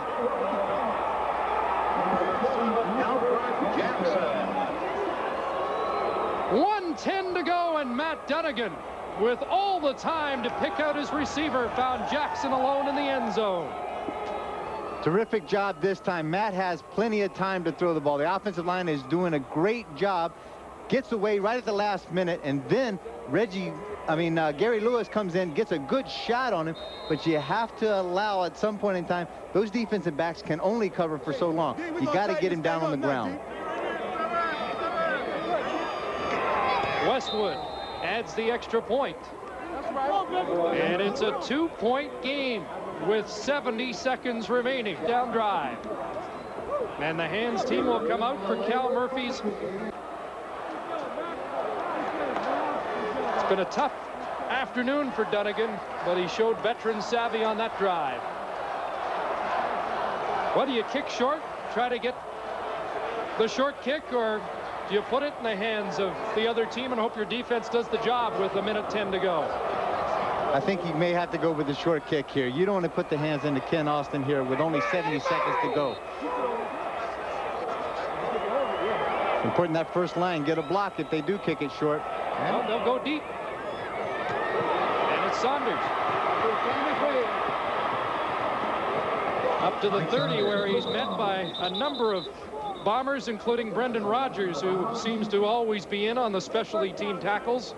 Jackson. 1:10 to go, and Matt Dunnigan, with all the time to pick out his receiver, found Jackson alone in the end zone. Terrific job this time. Matt has plenty of time to throw the ball. The offensive line is doing a great job. Gets away right at the last minute, and then Gary Lewis comes in, gets a good shot on him, but you have to allow at some point in time, those defensive backs can only cover for so long. You got to get him down on the ground. Westwood adds the extra point. And it's a 2-point game with 70 seconds remaining. Down drive. And the hands team will come out for Cal Murphy's. It's been a tough afternoon for Dunnigan, but he showed veteran savvy on that drive. What do you kick short? Try to get the short kick, or do you put it in the hands of the other team and hope your defense does the job with 1:10 to go? I think you may have to go with the short kick here. You don't want to put the hands into Ken Austin here with only 70 seconds to go. Important that first line get a block if they do kick it short. Well, they'll go deep. And it's Saunders. Up to the 30, where he's met by a number of Bombers, including Brendan Rogers, who seems to always be in on the specialty team tackles.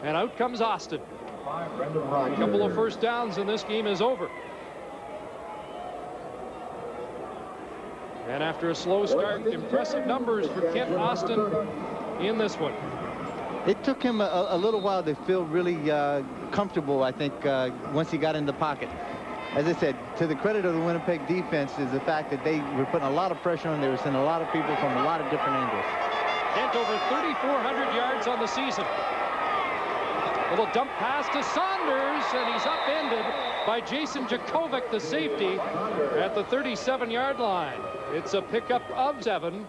And out comes Austin. A couple of first downs, and this game is over. And after a slow start, impressive numbers for Kent Austin in this one. It took him a little while to feel really comfortable, I think, once he got in the pocket. As I said, to the credit of the Winnipeg defense is the fact that they were putting a lot of pressure on. They were sending a lot of people from a lot of different angles. Kent over 3,400 yards on the season. Little dump pass to Saunders, and he's upended by Jason Jakovic, the safety, at the 37-yard line. It's a pickup of 7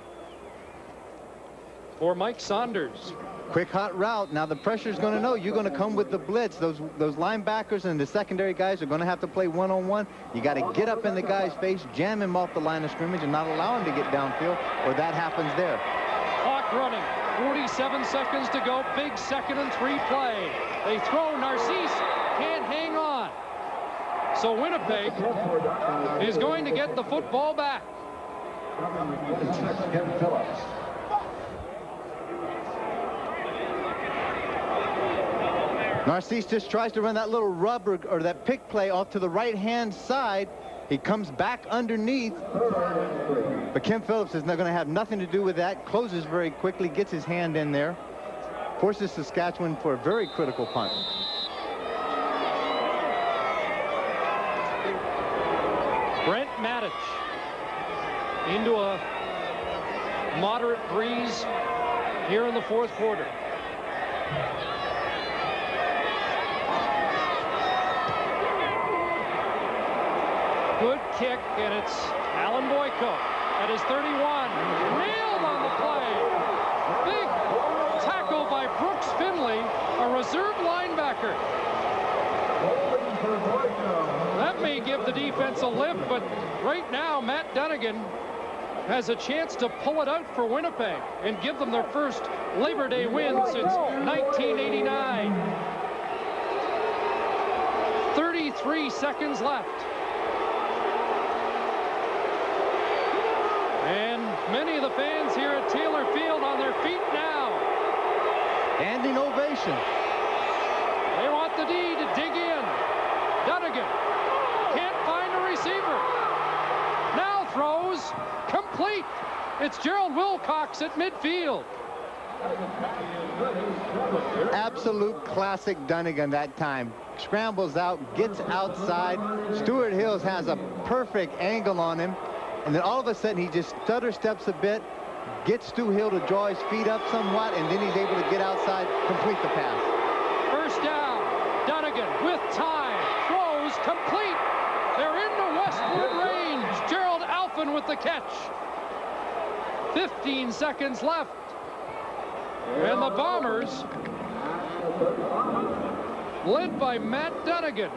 for Mike Saunders. Quick hot route. Now the pressure's going to know you're going to come with the blitz. Those linebackers and the secondary guys are going to have to play one-on-one. You got to get up in the guy's face, jam him off the line of scrimmage, and not allow him to get downfield, or that happens there. Clock running. 47 seconds to go. Big 2nd and 3 play. They throw. Narcisse can't hang on. So Winnipeg is going to get the football back. Narcisse just tries to run that little rubber or that pick play off to the right-hand side. He comes back underneath. But Kim Phillips is not going to have nothing to do with that. Closes very quickly, gets his hand in there. Forces Saskatchewan for a very critical punt. Brent Matic into a moderate breeze here in the 4th quarter. Good kick, and it's Alan Boyko at his 31. Nailed on the play. Big tackle by Brooks Finley, a reserve linebacker. That may give the defense a lift, but right now Matt Dunnigan has a chance to pull it out for Winnipeg and give them their first Labor Day win since 1989. 33 seconds left. And many of the fans here at Taylor Field on their feet now. Standing ovation. They want the D to dig in. Dunnigan can't find a receiver. Now throws complete. It's Gerald Wilcox at midfield. Absolute classic Dunnigan that time. Scrambles out, gets outside. Stuart Hills has a perfect angle on him. And then all of a sudden he just stutter steps a bit, gets Stu Hill to draw his feet up somewhat, and then he's able to get outside, complete the pass. First down. Dunnigan with time. Throws complete. They're into Westwood range. Gerald Alphin with the catch. 15 seconds left. And the Bombers, led by Matt Dunnigan,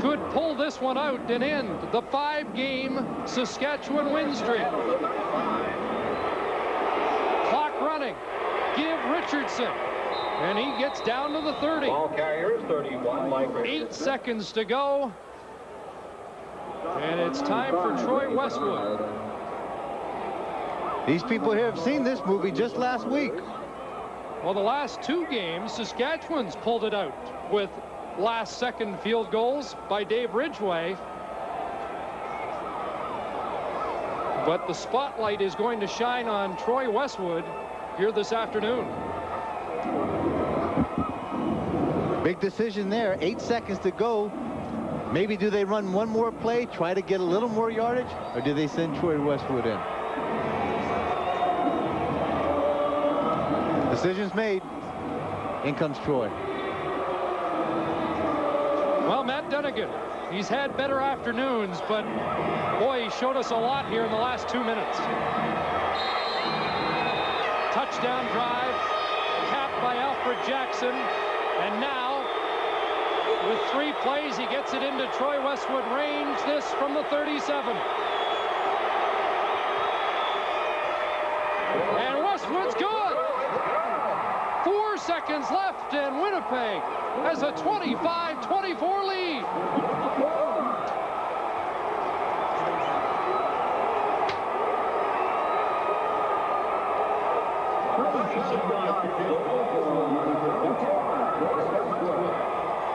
could pull this one out and end the 5-game Saskatchewan win streak. Clock running. Give Richardson. And he gets down to the 30. Ball carriers 31, Mike Richardson. 8 seconds to go. And it's time for Troy Westwood. These people here have seen this movie just last week. Well, the last 2 games, Saskatchewan's pulled it out with last-second field goals by Dave Ridgway. But the spotlight is going to shine on Troy Westwood here this afternoon. Big decision there. 8 seconds to go. Maybe do they run one more play, try to get a little more yardage, or do they send Troy Westwood in? Decision's made. In comes Troy. Well, Matt Dunnigan, he's had better afternoons, but boy, he showed us a lot here in the last 2 minutes. Touchdown drive, capped by Alfred Jackson, and now, with 3 plays, he gets it into Troy Westwood range, this from the 37. And Westwood's good. 4 seconds left, and Winnipeg has a 25-24 lead.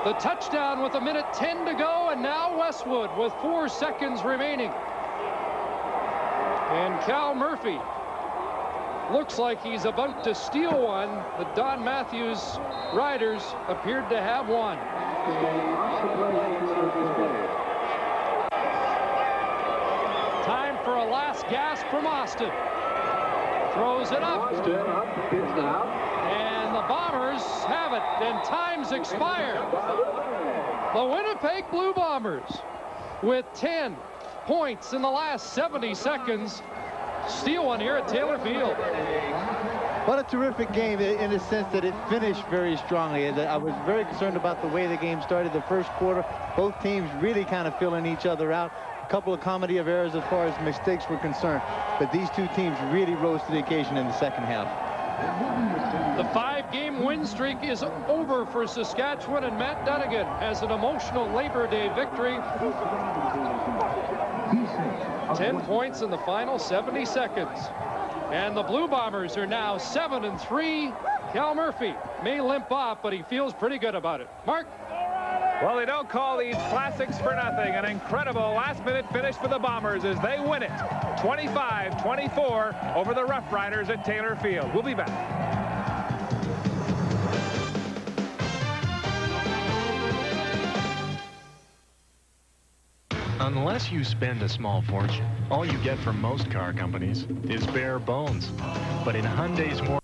The touchdown with 1:10 to go, and now Westwood with 4 seconds remaining. And Cal Murphy looks like he's about to steal one. The Don Matthews Riders appeared to have one. Time for a last gasp from Austin. Throws it up. And the Bombers have it, and time's expired. The Winnipeg Blue Bombers, with 10 points in the last 70 seconds, steal one here at Taylor Field. What a terrific game in the sense that it finished very strongly. I was very concerned about the way the game started the first quarter. Both teams really kind of filling each other out. A couple of comedy of errors as far as mistakes were concerned. But these two teams really rose to the occasion in the second half. The 5-game win streak is over for Saskatchewan, and Matt Dunnigan has an emotional Labor Day victory. 10 points in the final 70 seconds. And the Blue Bombers are now 7-3. Cal Murphy may limp off, but he feels pretty good about it. Mark? Well, they don't call these classics for nothing. An incredible last-minute finish for the Bombers as they win it 25-24 over the Roughriders at Taylor Field. We'll be back. Unless you spend a small fortune, all you get from most car companies is bare bones. But in Hyundai's more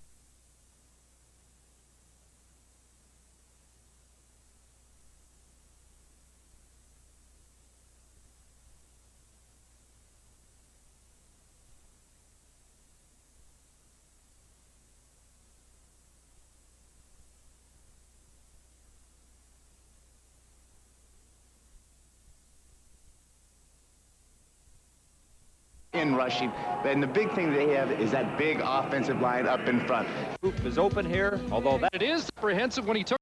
in rushing. And the big thing they have is that big offensive line up in front. Hoop is open here, although that It is apprehensive when he took